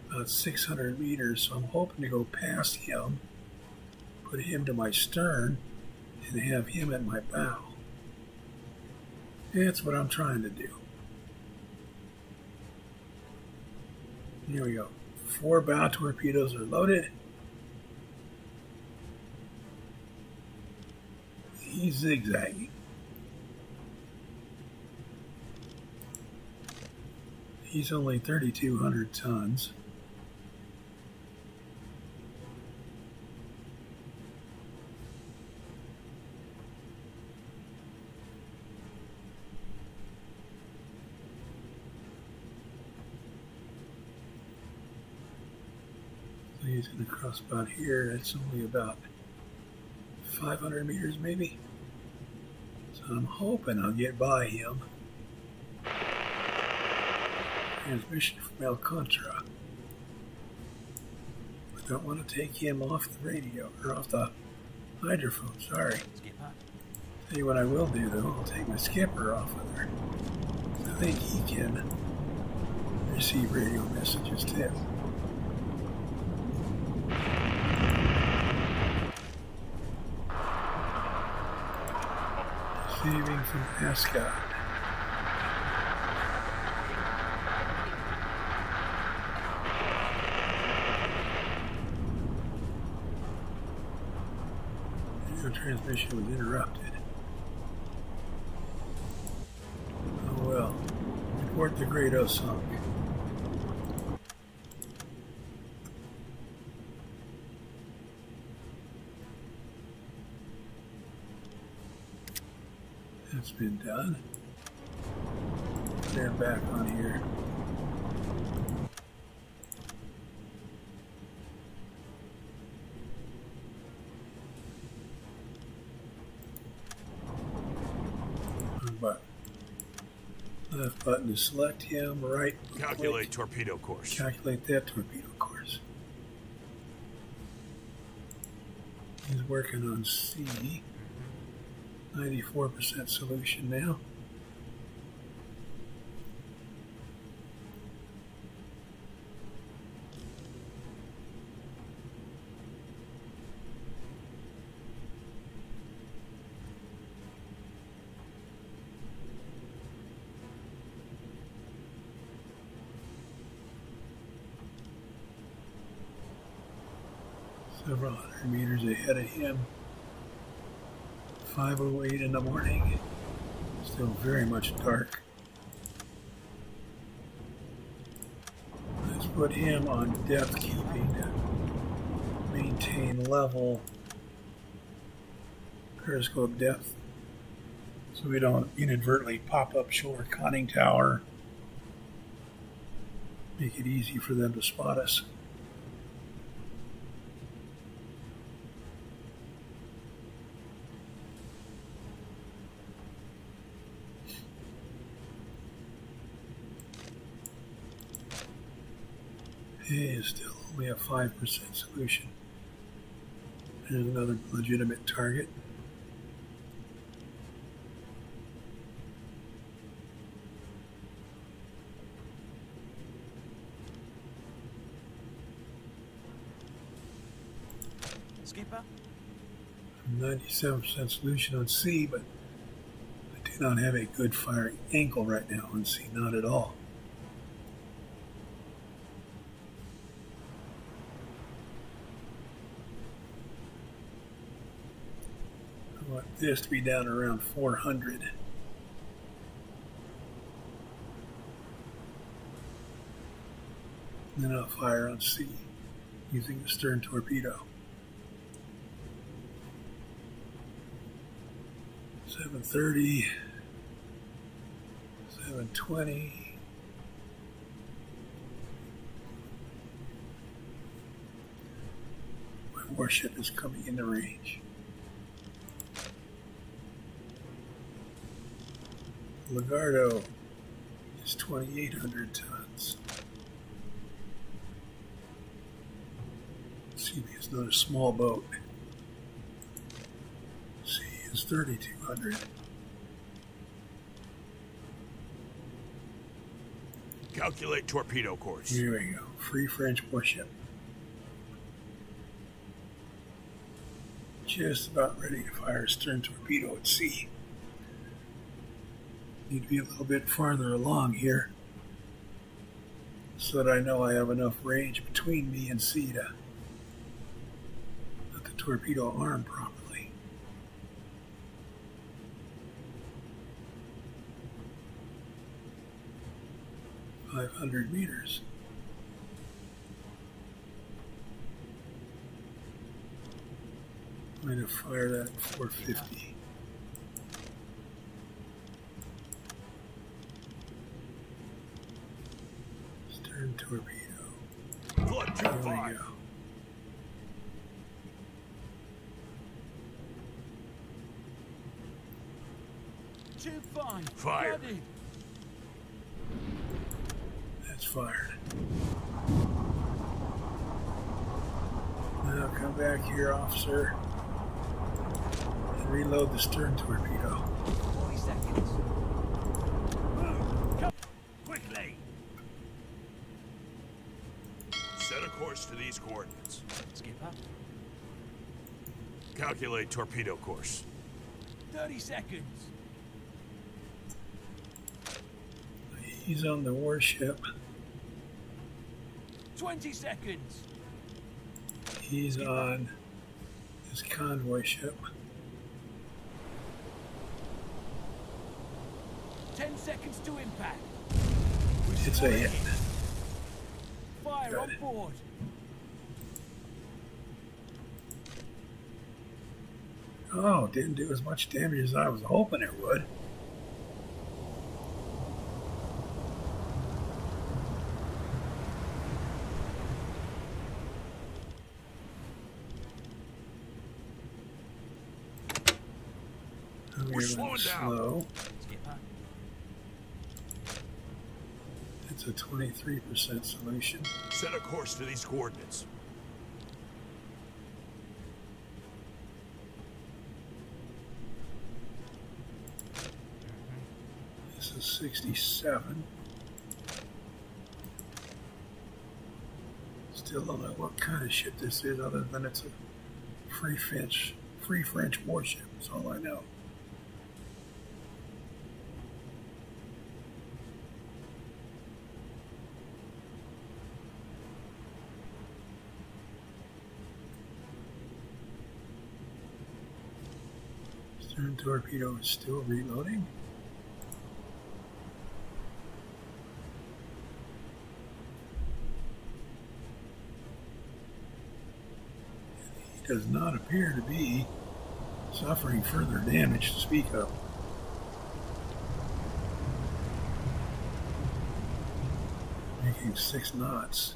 about 600 meters, so I'm hoping to go past him, put him to my stern, and have him at my bow. That's what I'm trying to do. Here we go. 4 bow torpedoes are loaded. He's zigzagging. He's only 3,200 tons. So he's going to cross about here. It's only about 500 meters maybe. So I'm hoping I'll get by him. Transmission from Alcantara. I don't want to take him off the radio, or off the hydrophone, sorry. Tell you what I will do though, I'll take my skipper off of there. I think he can receive radio messages too. Receiving from Ascot. Transmission was interrupted. Oh well. Report the GRADO sunk. That's been done. They're back on here. Left button to select him, right. Calculate torpedo course. Calculate that torpedo course. He's working on C. 94% solution now. Several hundred meters ahead of him. 5:08 in the morning. Still very much dark. Let's put him on depth keeping to maintain level periscope depth so we don't inadvertently pop up shore conning tower. Make it easy for them to spot us. Is still only a 5% solution. There's another legitimate target. Skipper? 97% solution on C, but I do not have a good firing angle right now on C, not at all. I want this to be down around 400. And then I'll fire on C using the stern torpedo. 730, 720. My warship is coming into range. GRADO is 2,800 tons. See, it's not a small boat. C is 3,200. Calculate torpedo course. Here we go. Free French warship. Just about ready to fire a stern torpedo at sea. Need to be a little bit farther along here so that I know I have enough range between me and sea to let the torpedo arm properly. .500 meters. I'm going to fire that at 450. Stern torpedo. Flood There we 2-5. go. Too fine. Fire. Ready. That's fired. Now come back here, officer, and reload the stern torpedo. 40 seconds. Move. Come quickly. Set a course to these coordinates. Skipper. Calculate torpedo course. 30 seconds. He's on the warship. 20 seconds. He's on his convoy ship. 10 seconds to impact. It's a hit. Fire Got on it. board. Oh, didn't do as much damage as I was hoping it would. We're slowing down. Slow. Skipper. It's a 23% solution. Set a course to these coordinates. This is 67. Still don't know what kind of ship this is other than it's a free French warship. That's all I know. Stern torpedo is still reloading. He does not appear to be suffering further damage to speak of. Making 6 knots.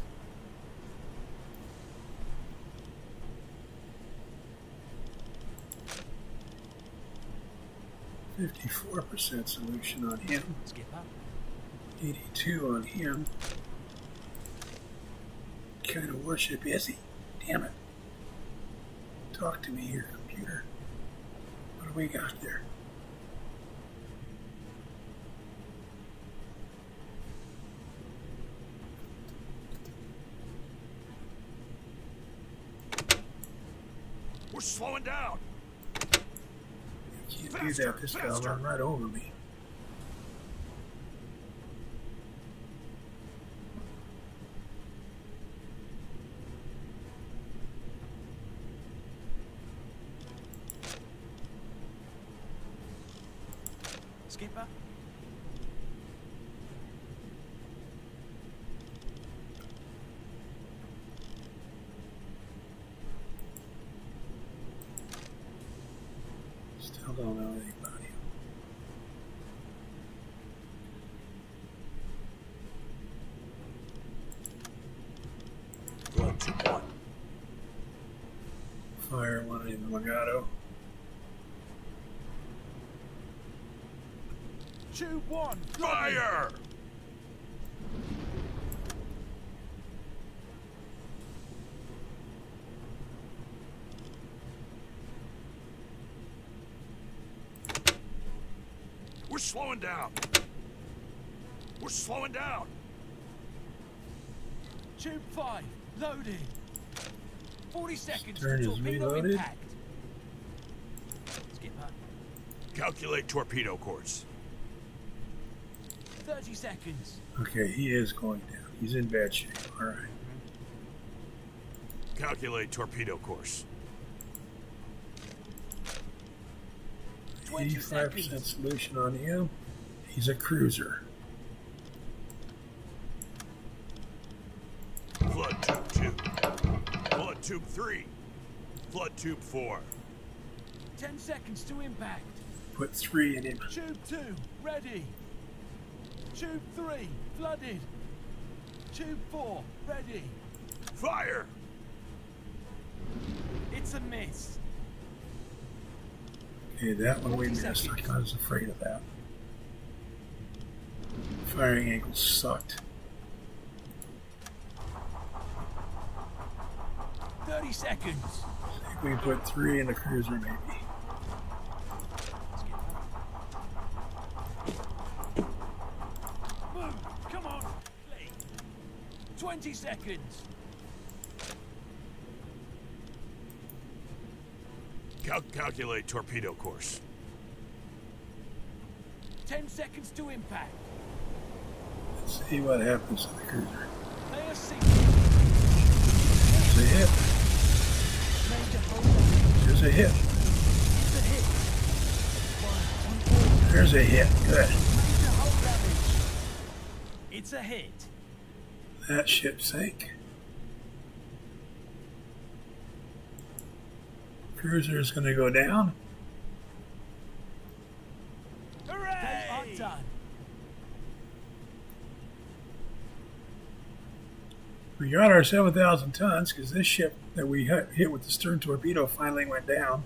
.54% solution on him. Skipper. 82 on him. What kind of warship is he? Damn it. Talk to me here, computer. What do we got there? We're slowing down. You can't do that. This guy'll run right over me. Skipper. Still don't know anything about him. Flood 2-1. Fire one in Legato. 2-1. Fire! We're slowing down. We're slowing down. Tube 5, loaded. 40 seconds Stern to is torpedo reloaded. impact. Skipper, Calculate torpedo course. 30 seconds. Okay, he is going down. He's in bad shape. All right. Calculate torpedo course. 20 85% seconds. solution on him. He's a cruiser. Flood tube 2. Flood tube 3. Flood tube 4. 10 seconds to impact. Put 3 in him. Tube 2, ready. Tube 3, flooded. Tube 4, ready. Fire! It's a miss. Okay, that one we 40 missed. seconds. I was afraid of that. Firing angle sucked. 30 seconds. I think we put 3 in the cruiser, maybe. Move, come on. 20 seconds. Calculate torpedo course. 10 seconds to impact. Let's see what happens to the cruiser. Layer C. There's a hit. Major hold. There's a hit. It's a hit. One, on board. There's a hit. Good. Major hull damage. It's a hit. That ship sank. Cruiser is going to go down. Hooray! They are done. We got our 7,000 tons because this ship that we hit with the stern torpedo finally went down.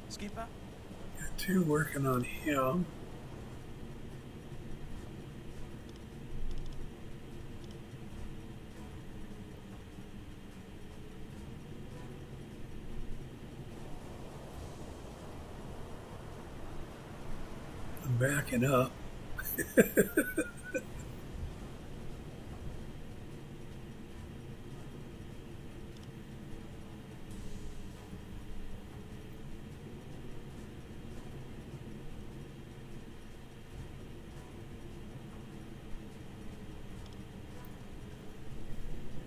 Skipper. Got 2 working on him. I'm backing up.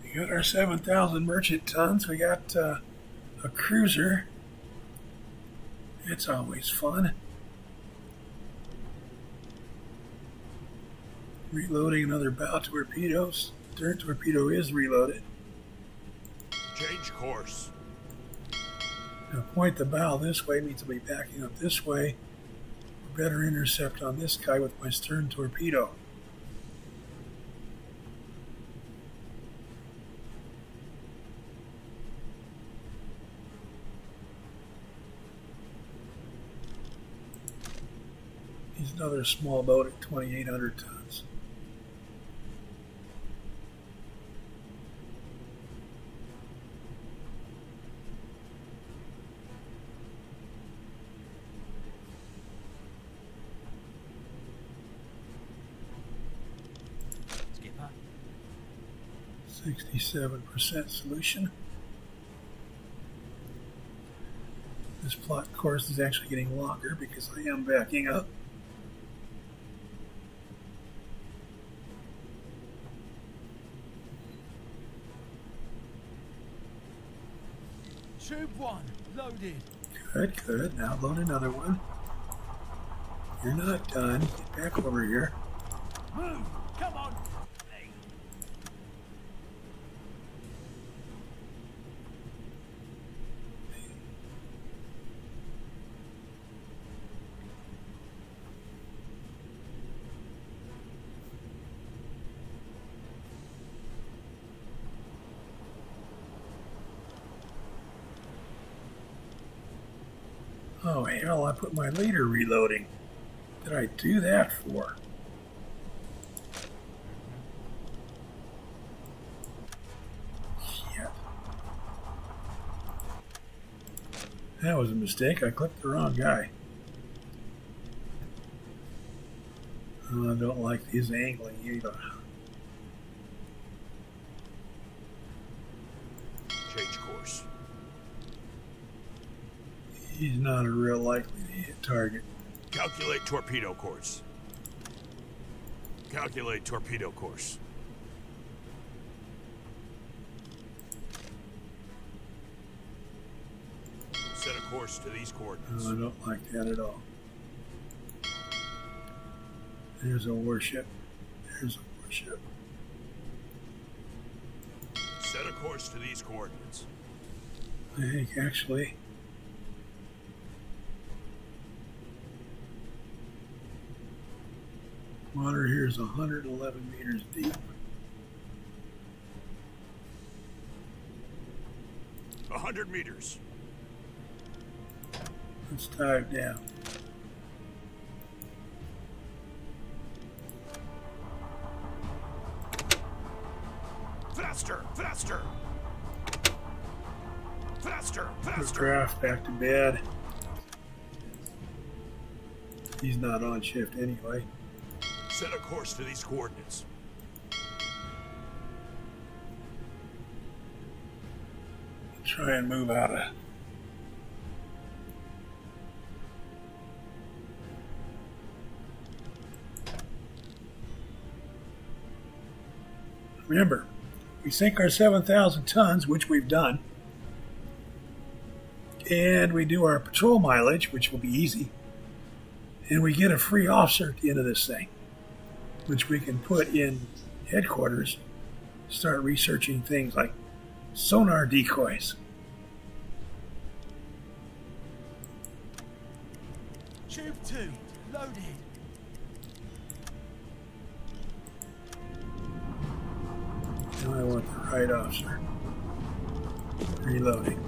We got our 7,000 merchant tons. We got a cruiser. It's always fun. Reloading another bow torpedoes. Stern torpedo is reloaded. Change course. Now point the bow this way means I'll be backing up this way. Better intercept on this guy with my stern torpedo. He's another small boat at 2,800 tons. Skipper. 67% solution. This plot course is actually getting longer because I am backing up. Tube 1, loaded. Good, good. Now load another one. You're not done. Get back over here. Move, come on. Oh hell, I put my leader reloading. What did I do that for? Shit. That was a mistake. I clicked the wrong guy. Oh, I don't like his angling either. Change course. He's not a real likely to hit target. Calculate torpedo course. Calculate torpedo course. Set a course to these coordinates. No, I don't like that at all. There's a warship. There's a warship. Set a course to these coordinates. I think actually water here is 111 meters deep. 100 meters. Let's dive down. Faster! Faster! Faster! Put Faster! Draft back to bed. He's not on shift anyway. Set a course to these coordinates. Try and move out of. Remember, we sink our 7,000 tons, which we've done, and we do our patrol mileage, which will be easy, and we get a free officer at the end of this thing, which we can put in headquarters, start researching things like sonar decoys. Tube 2, loaded. Now I want the right officer. Reloading.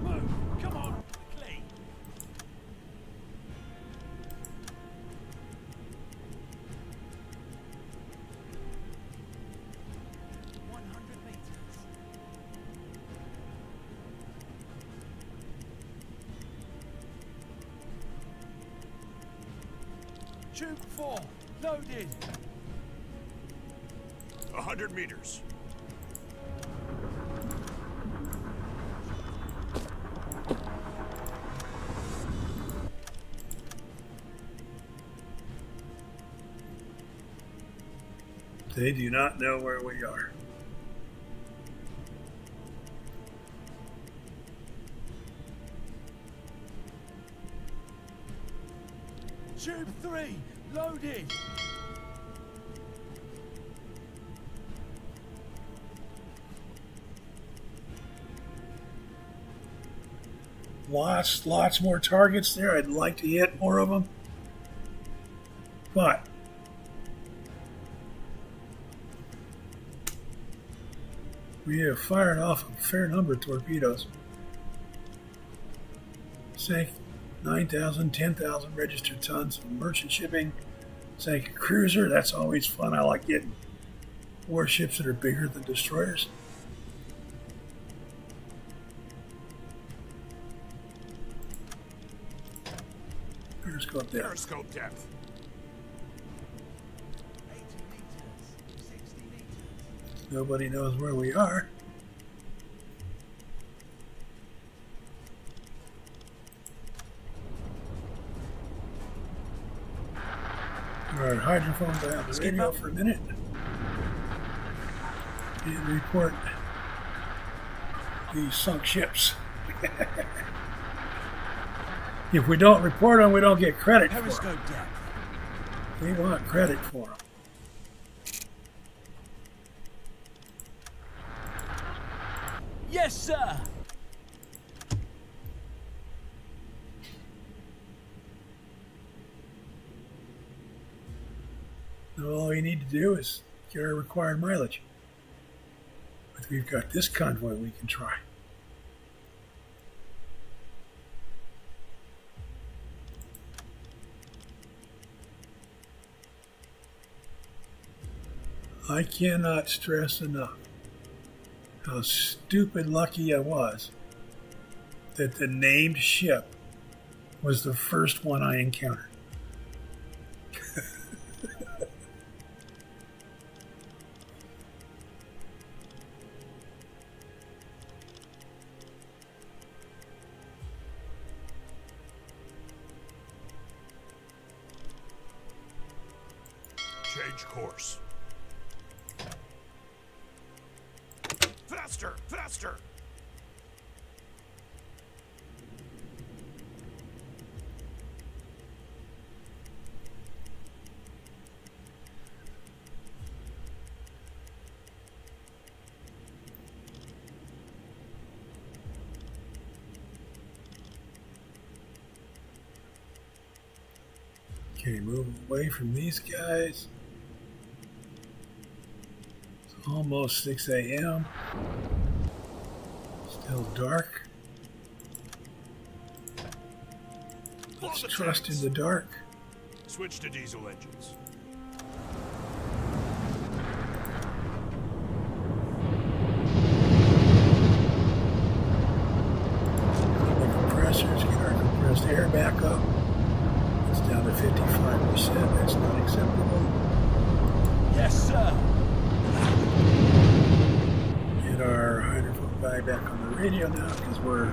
Move, come on, quickly. 100 meters. Tube 4, loaded. 100 meters. They do not know where we are. Tube 3, loaded. Lots more targets there. I'd like to hit more of them. But we have fired off a fair number of torpedoes. Sank 9,000, 10,000 registered tons of merchant shipping. Sank a cruiser. That's always fun. I like getting warships that are bigger than destroyers. Periscope depth. Periscope depth. 80 meters, 60 meters. Nobody knows where we are. All right, hydrophone down the radio for a minute and report these sunk ships. If we don't report them, we don't get credit for them. Periscope depth. We want credit for them. Yes, sir. Now all we need to do is get our required mileage. But we've got this convoy we can try. I cannot stress enough how stupid lucky I was that the named ship was the first one I encountered. Change course. Faster! Faster! Okay, move away from these guys. It's almost 6 a.m. Still dark. Let's trust in the dark. Switch to diesel engines. The compressors, get our compressed air back up. It's down to 55%. That's not acceptable. Yes, sir. Get our hydrophone guy back on the radio now because we're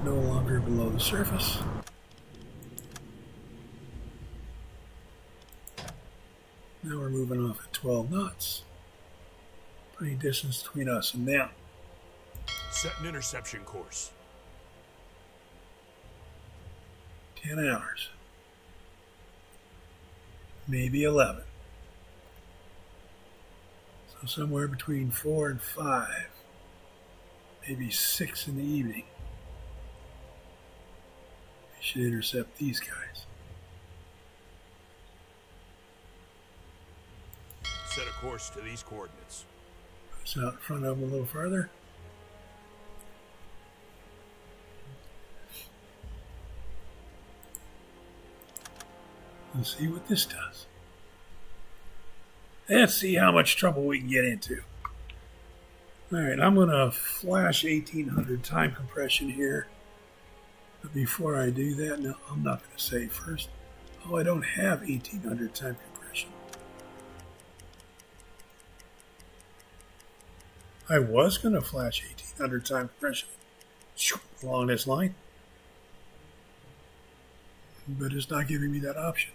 no longer below the surface. Now we're moving off at 12 knots. Plenty distance between us and them. Set an interception course. 10 hours. Maybe 11. So somewhere between 4 and 5. Maybe 6 in the evening. We should intercept these guys. Set a course to these coordinates. Push out in front of them a little farther. Let's see what this does. Let's see how much trouble we can get into. Alright, I'm going to flash 1800 time compression here. But before I do that, no, I'm not going to save first. Oh, I don't have 1800 time compression. I was going to flash 1800 time compression along this line. But it's not giving me that option.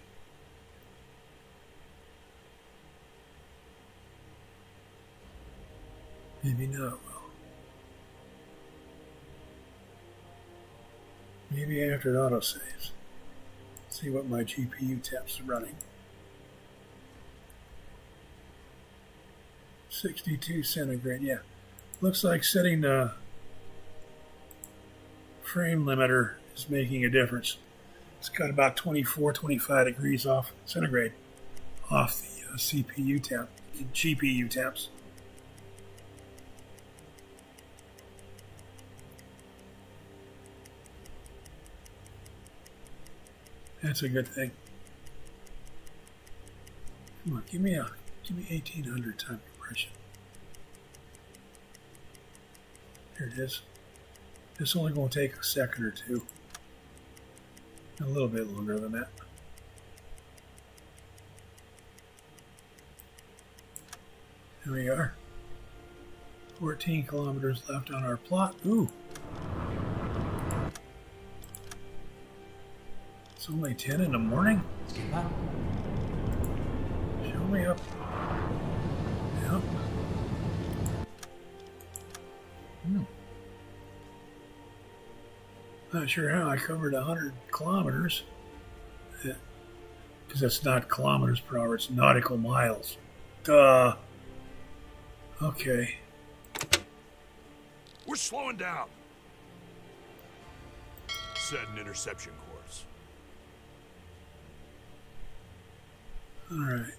Maybe not, well. Maybe after it autosaves. See what my GPU taps are running. 62 centigrade, yeah. Looks like setting the frame limiter is making a difference. It's got about 24, 25 degrees off centigrade off the CPU tap, GPU taps. That's a good thing. Come on, give me 1800 time compression. Here it is. It's only going to take a second or two. A little bit longer than that. Here we are. 14 kilometers left on our plot. Ooh. It's only 10 in the morning? Show me up. Yep. Not sure how I covered 100 kilometers. Because that's not kilometers per hour, it's nautical miles. Duh. Okay. We're slowing down. Set an interception course. All right.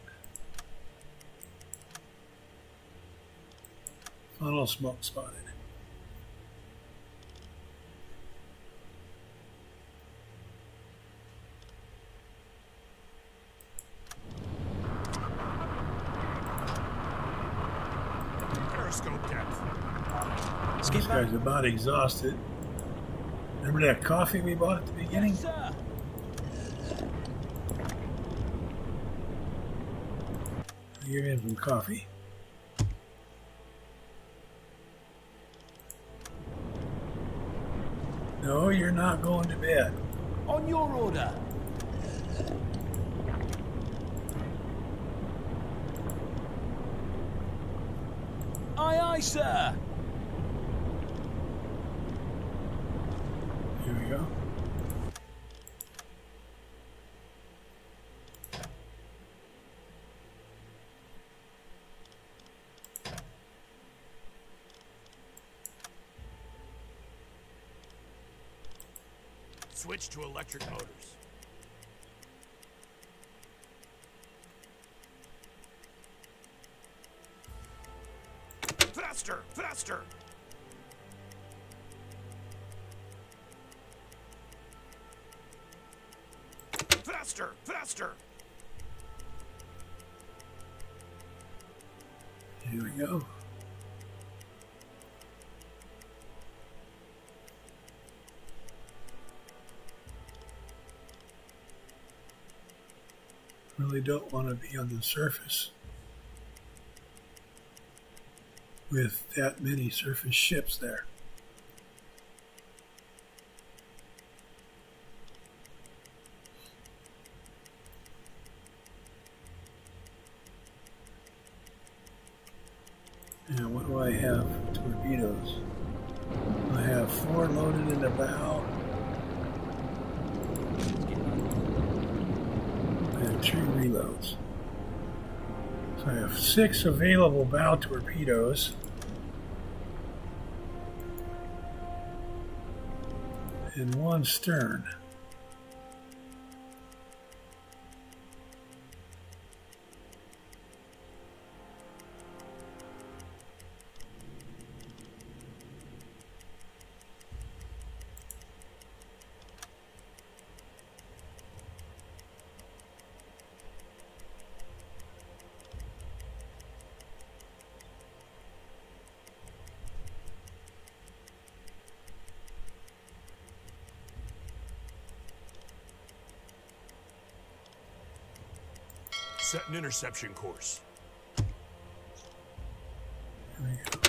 Funnel smoke spotted. Periscope depth. This guy's about exhausted. Remember that coffee we bought at the beginning? Yes, sir. I'll give him some coffee. No, you're not going to bed. On your order. Aye, aye, sir. Here we go. Switch to electric motors. Faster! Faster! Faster! Faster! Here we go. Really don't want to be on the surface with that many surface ships there. Now, what do I have for torpedoes? I have 4 loaded in the bow. I have 2 reloads. So I have 6 available bow torpedoes. And 1 stern. Set an interception course. Here we go.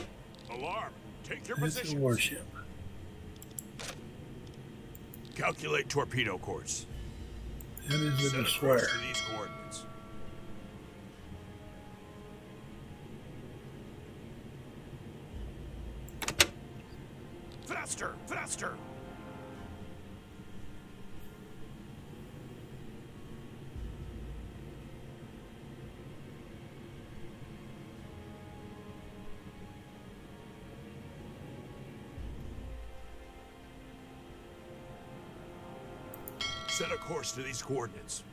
Alarm! Take your That's position. a warship. Calculate torpedo course. That is a Set a destroyer. course to these coordinates. Faster! Faster! Set a course to these coordinates.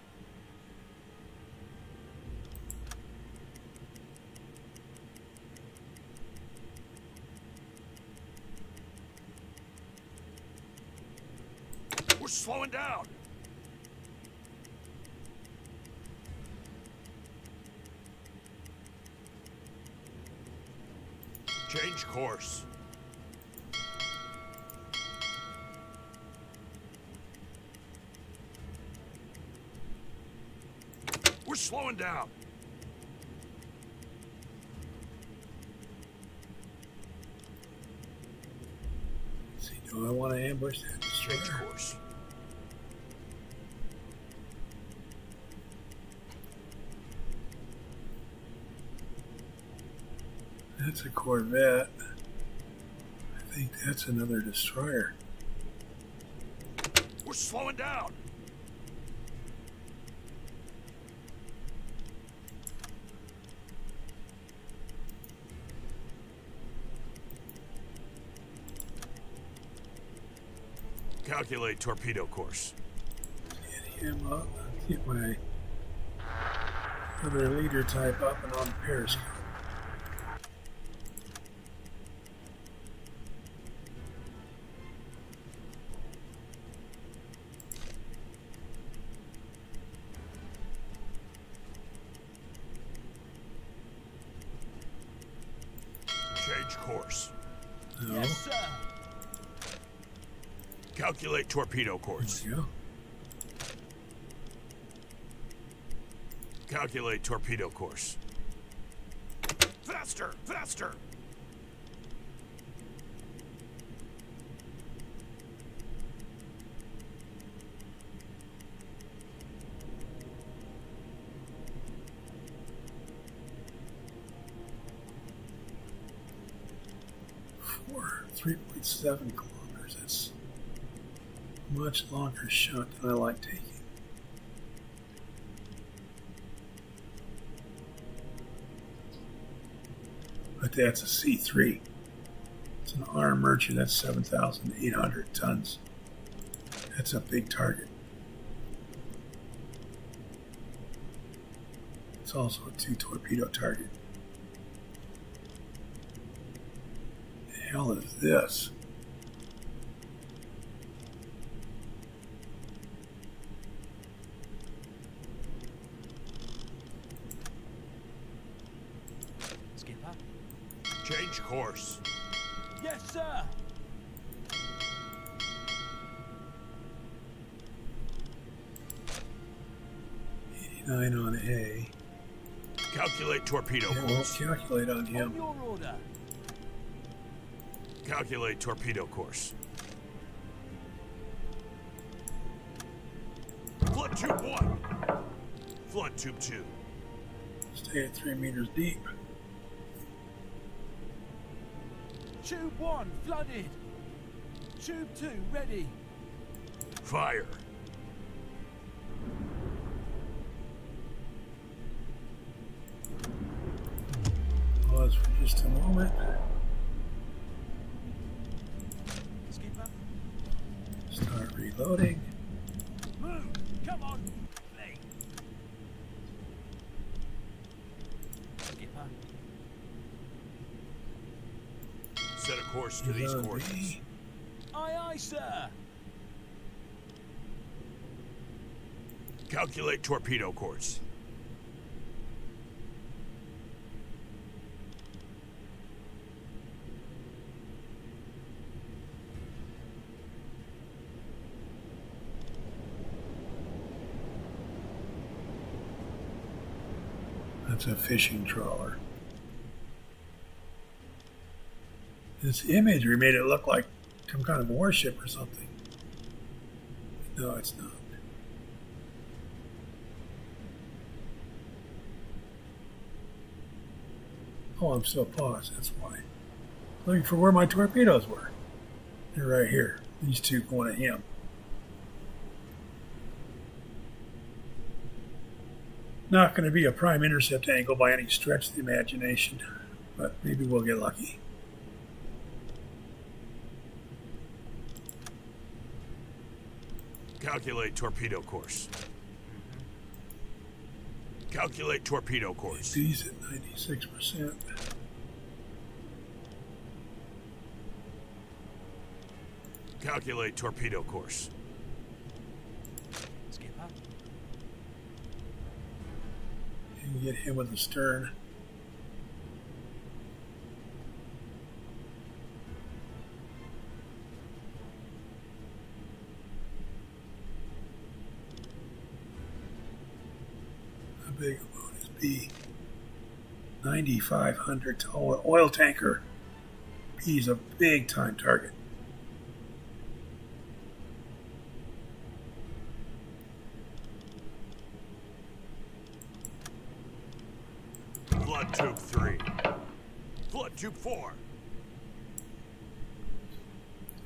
We're slowing down. Change course. We're slowing down. Let's see, do I want to ambush that Change destroyer? course. That's a Corvette. I think that's another destroyer. We're slowing down. Calculate torpedo course. Get him up. Get my other leader type up and on the periscope. Change course. No. Yes, sir. Calculate torpedo course. There we go. Calculate torpedo course. Faster! Faster! For 3.7 kilometers. That's a much longer shot than I like taking. But that's a C3. It's an armed merchant. That's 7,800 tons. That's a big target. It's also a 2-torpedo target. The hell is this? Skipper. Change course. Yes, sir. Nine on A. Calculate torpedo It won't course. calculate on On him. your order. Calculate torpedo course. Flood tube 1. Flood tube 2. Stay at 3 meters deep. Tube 1 flooded. Tube 2 ready. Fire. Pause for just a moment. Skipper. Start reloading. Move. Come on. Play. Skipper. Set a course to these He's on coordinates. B. Aye, aye, sir. Calculate torpedo course. That's a fishing trawler. This imagery made it look like some kind of warship or something. No, it's not. Oh, I'm still paused, that's why. Looking for where my torpedoes were. They're right here. These two going at him. Not going to be a prime intercept angle by any stretch of the imagination, but maybe we'll get lucky. Calculate torpedo course. Calculate torpedo course. B's at 96%. Calculate torpedo course. Skipper. You can get him with the stern. How big a boat is B? 9,500 ton oil tanker. B is a big time target. Flood tube 3. Flood tube 4.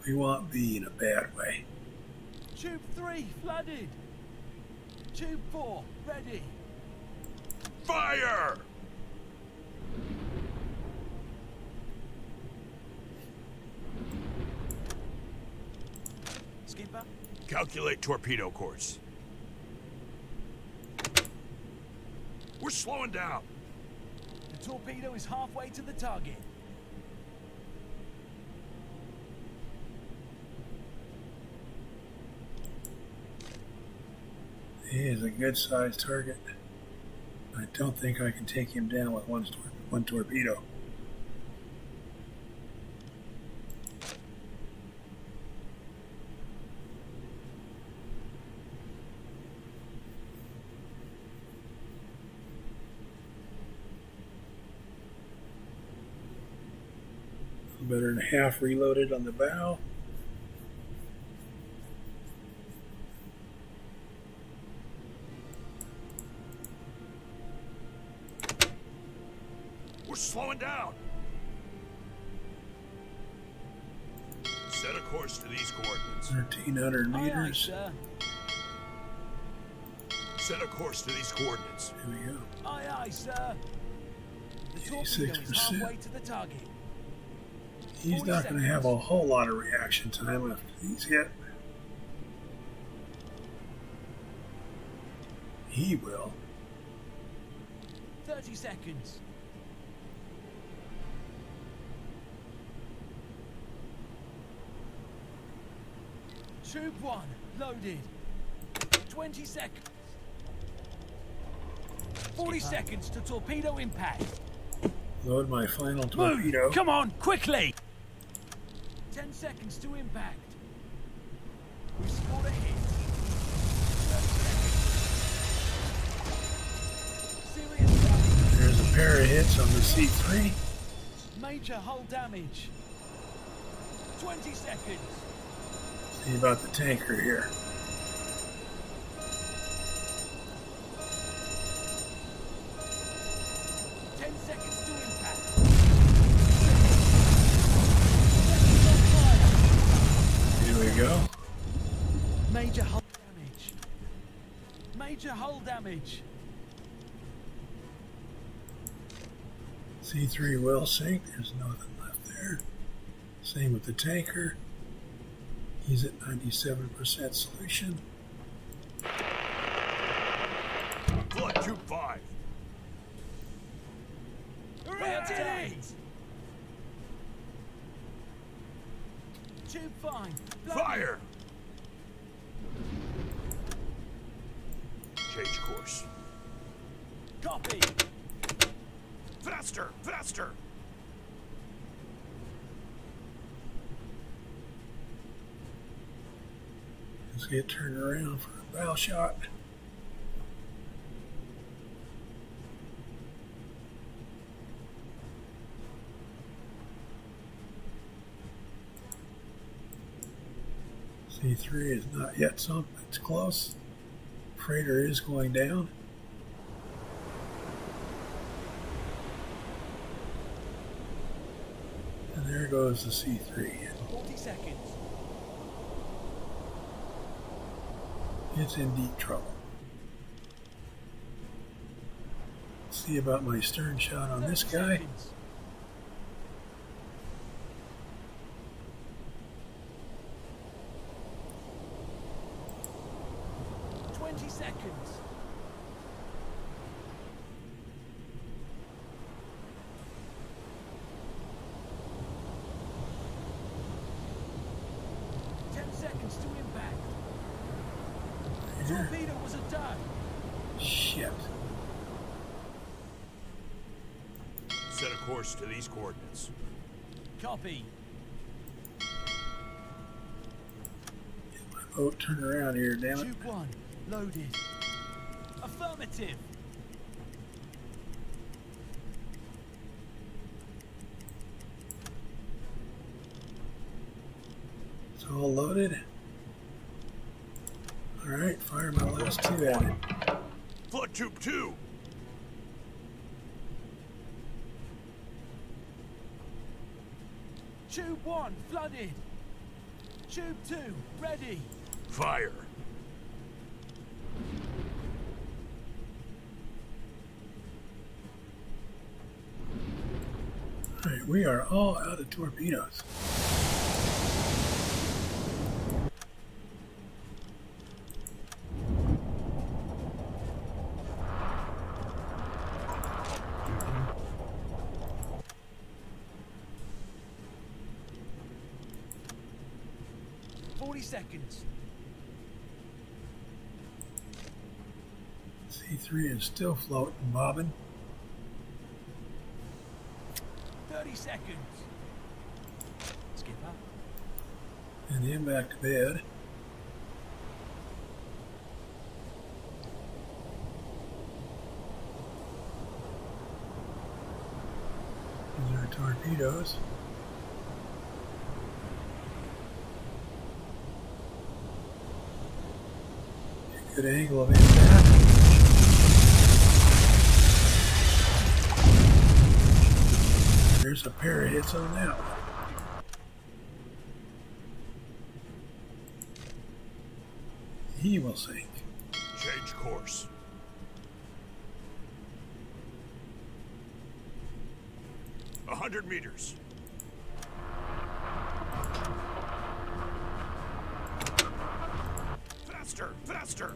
We want B in a bad way. Tube 3 flooded. Tube 4 ready. Fire! Skipper. Calculate torpedo course. We're slowing down. The torpedo is halfway to the target. He is a good sized target. I don't think I can take him down with one torpedo. better than half reloaded on the bow. We're slowing down. Set a course to these coordinates. 1,300 Aye, aye, meters. sir. Set a course to these coordinates. Here we go. Aye, aye, sir. The torpedo is 86%. halfway to the target. He's 40 not going to have a seconds. whole lot of reaction time after these hit. He will. 30 seconds. Tube 1, loaded. 20 seconds. 40 seconds to torpedo impact. Load my final torpedo. Move! Come on, quickly! 10 seconds to impact. We scored a hit. 30 seconds. Serious damage. There's a pair of hits on the C3. Major hull damage. 20 seconds. See about the tanker here. Here we go. Major hull damage. Major hull damage. C3 will sink. There's nothing left there. Same with the tanker. He's at 97% solution. Flood Tube 5. Ready! Tube 5. Fire! Change course. Copy. Faster! Faster! Let's get turned around for a bow shot. C3 is not yet sunk, but it's close. Freighter is going down. And there goes the C3. 40 seconds. It's in deep trouble. See about my stern shot on this 30 guy. seconds. Seconds. Seconds to impact. Here. Torpedo was a dud. Shit. Set a course to these coordinates. Copy. Get my boat turned around here, damn it. Tube 1, loaded. Affirmative. It's all loaded. Alright, fire my last two at it. Flood Tube 2. Tube 1, flooded. Tube 2, ready. Fire. Alright, we are all out of torpedoes. Seconds. C3 is still floating, bobbing. 30 seconds. Skipper. And him back to bed. These are torpedoes. Good angle of impact. There's a pair of hits on that one. He will sink. Change course. A 100 meters. Faster, faster.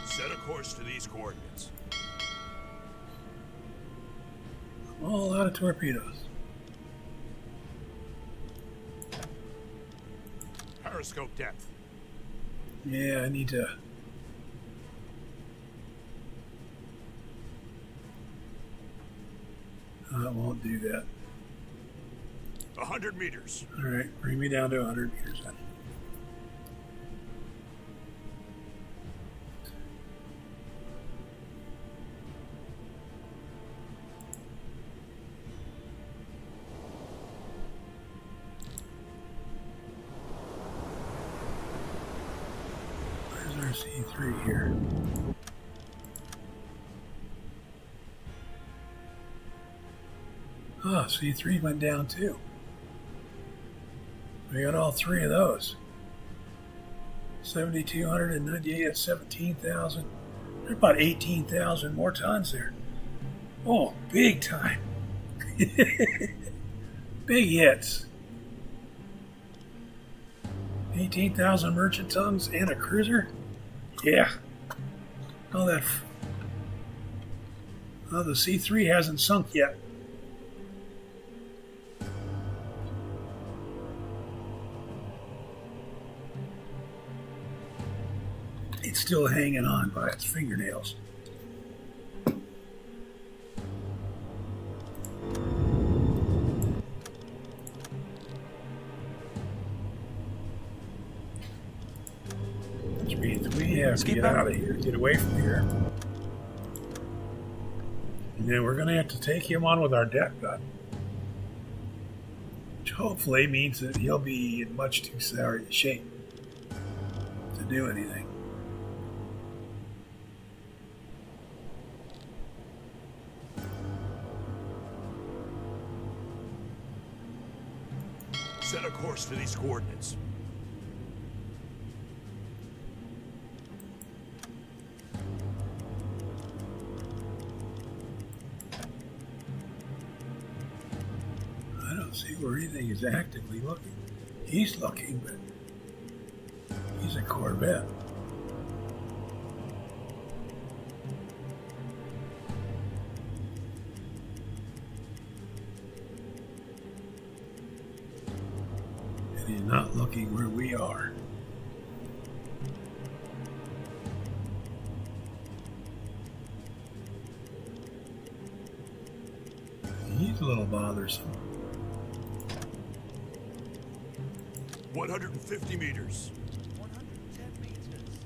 Set a course to these coordinates. All out of torpedoes. Periscope depth. Yeah, I need to. I won't do that. 100 meters. All right, bring me down to 100 meters then. Where's our C3 here? Oh, C3 went down too. We got all three of those. 7,298 at 17,000. There's about 18,000 more tons there. Oh, big time. Big hits. 18,000 merchant tons and a cruiser? Yeah. Oh, that. Oh, the C3 hasn't sunk yet. It's still hanging on by its fingernails. Which means we have to get out of here, get away from here. And then we're going to have to take him on with our deck gun. Which hopefully means that he'll be in much too sorry shape to do anything. Set a course to these coordinates. I don't see where anything is actively looking. He's looking, but he's a Corvette. And he's not looking where we are. He's a little bothersome. 150 meters. 110 meters.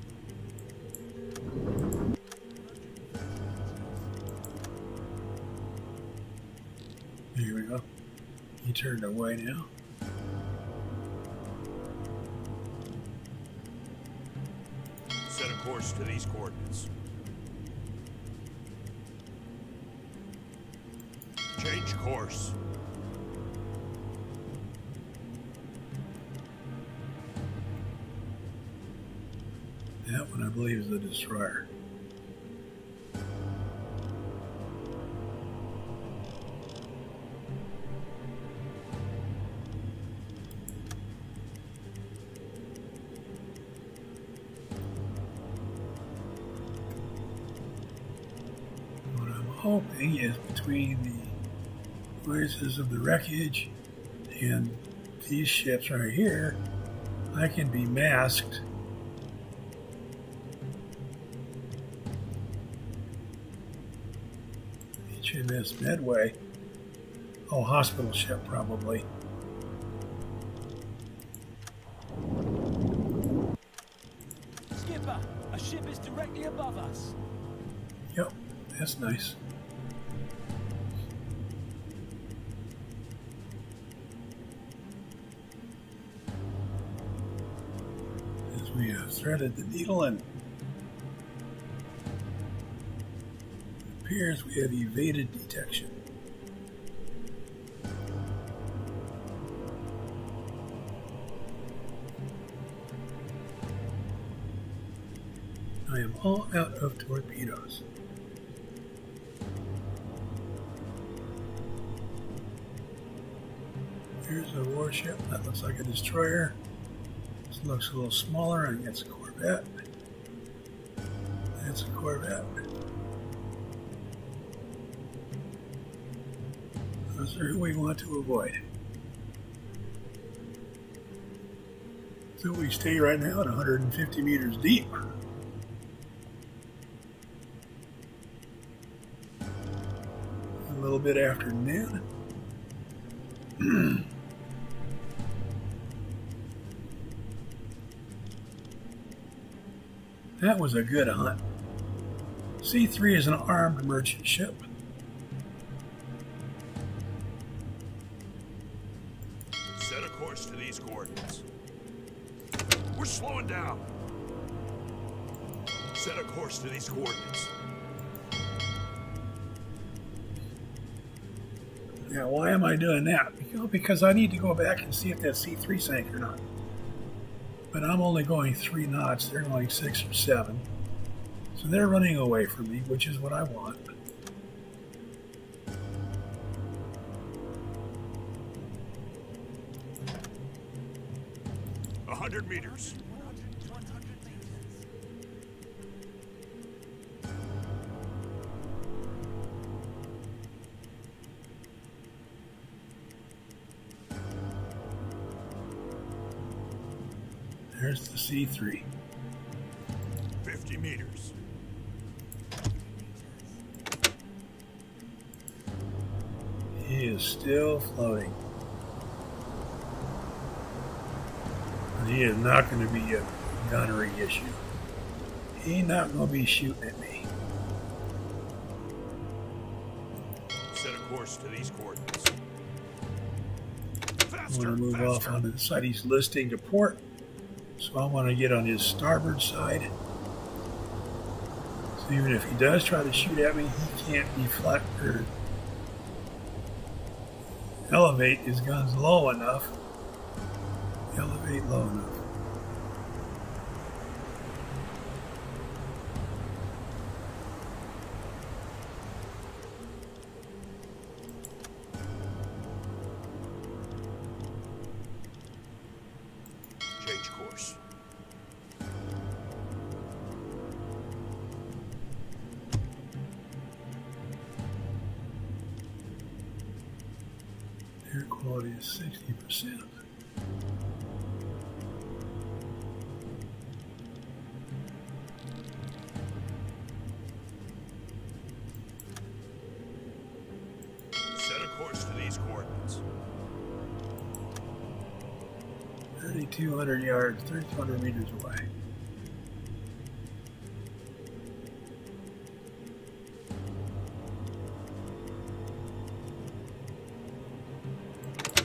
Here we go. He turned away now. Set a course to these coordinates. Change course. That one I believe is the destroyer. What I'm hoping is between the voices of the wreckage and these ships right here, I can be masked. HMS Medway. Oh, hospital ship probably. Skipper, a ship is directly above us. Yep, that's nice. We have threaded the needle and it appears we have evaded detection. I am all out of torpedoes. Here's a warship. That looks like a destroyer. This looks a little smaller. I think it's a corvette. That's a corvette. Those are who we want to avoid. So we stay right now at 150 meters deep. A little bit after noon. That was a good hunt. C3 is an armed merchant ship. Set a course to these coordinates. We're slowing down. Set a course to these coordinates. Now, why am I doing that? Because I need to go back and see if that C3 sank or not. But I'm only going 3 knots. They're going 6 or 7. So they're running away from me, which is what I want. A 100 meters. There's the C3. 50 meters. He is still floating. And he is not going to be a gunnery issue. He's not going to be shooting at me. Set a course to these coordinates. I want Faster, to move off faster. onto the side he's listing to port. So I want to get on his starboard side. So even if he does try to shoot at me, he can't deflect or elevate his guns low enough. Elevate low enough. Change course. Air quality is 60%. Set a course to these coordinates. 3,200 yards, 3,200 meters away.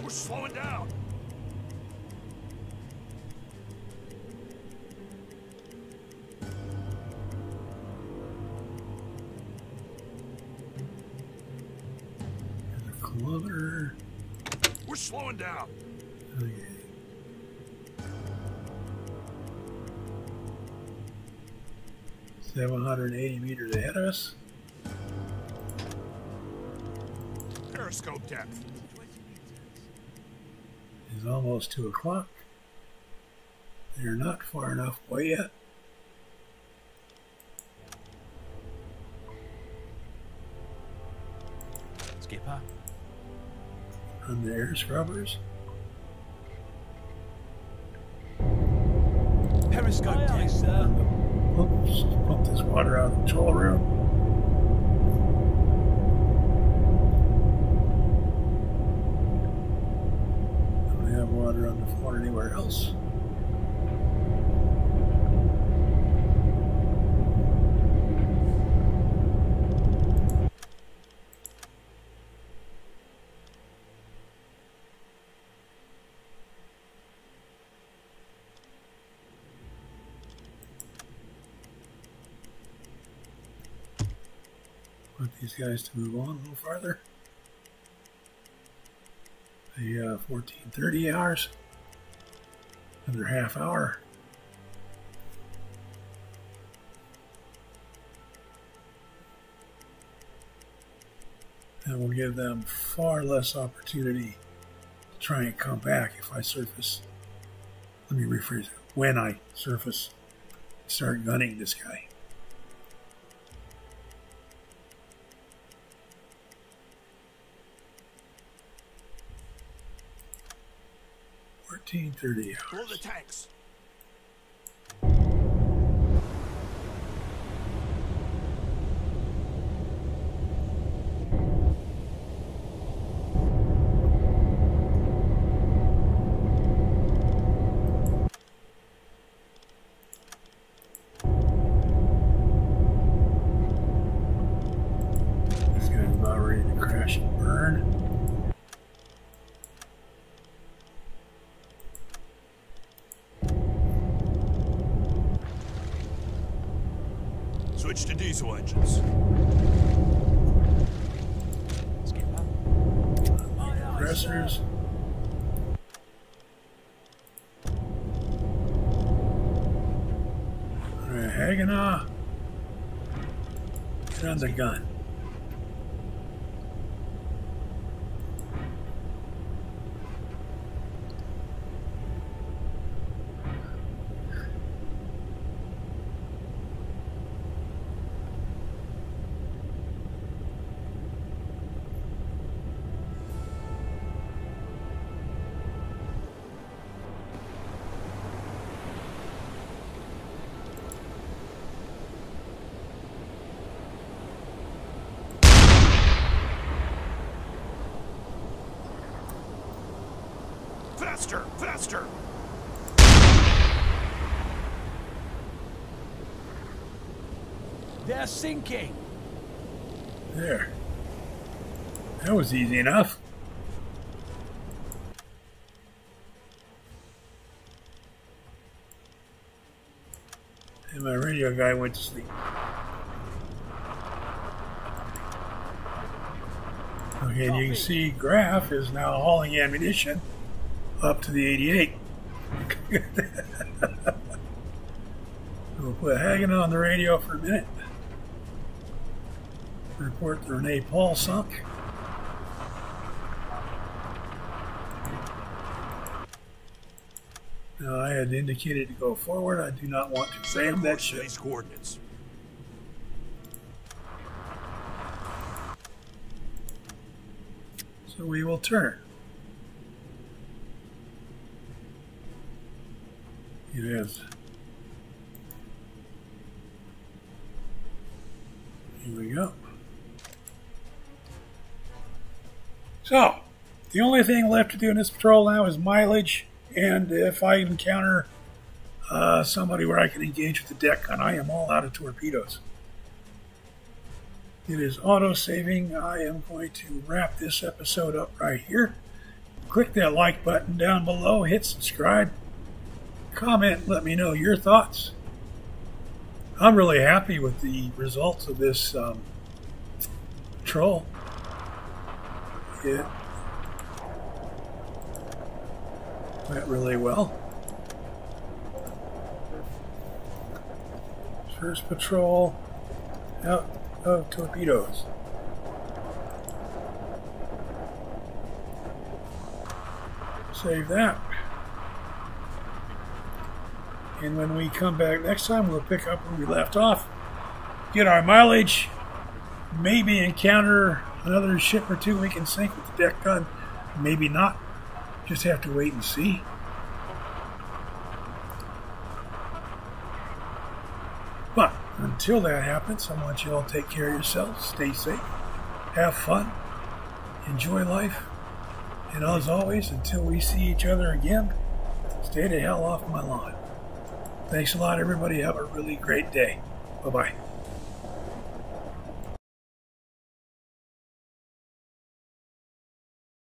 We're slowing down. There's a kilometer. We're slowing down. Okay. $780 meters ahead of us. Periscope depth. It's almost 2 o'clock. They're not far enough away yet. Skipper. Run the air scrubbers. Periscope deck. Oops, pump this water out of the control room. Don't have water on the floor anywhere else. Want these guys to move on a little farther. The 14:30 hours. Another half hour. And we'll give them far less opportunity to try and come back if I surface. Let me rephrase it. When I surface, start gunning this guy. 14:30 hours. Blow the tanks. This guy's about ready to crash and burn. Switch to diesel engines. Compressors. Alright, hanging on. Get on the gun. Faster! Faster! They're sinking. There. That was easy enough. And my radio guy went to sleep. Okay, and you can see Graph is now hauling ammunition up to the 88. We'll put Hagen on the radio for a minute. Report the Renee Paul sunk. Now, I had indicated to go forward. I do not want to ram that ship. These coordinates. So we will turn. It is. Here we go. So, the only thing left to do in this patrol now is mileage, and if I encounter somebody where I can engage with the deck gun, I am all out of torpedoes. It is auto-saving. I am going to wrap this episode up right here. Click that like button down below, hit subscribe, comment, let me know your thoughts. I'm really happy with the results of this patrol. It went really well. First patrol out of Torpedoes. Save that. And when we come back next time, we'll pick up where we left off, get our mileage, maybe encounter another ship or two we can sink with the deck gun, maybe not. Just have to wait and see. But until that happens, I want you all to take care of yourselves, stay safe, have fun, enjoy life, and as always, until we see each other again, stay the hell off my lawn. Thanks a lot, everybody. Have a really great day. Bye-bye.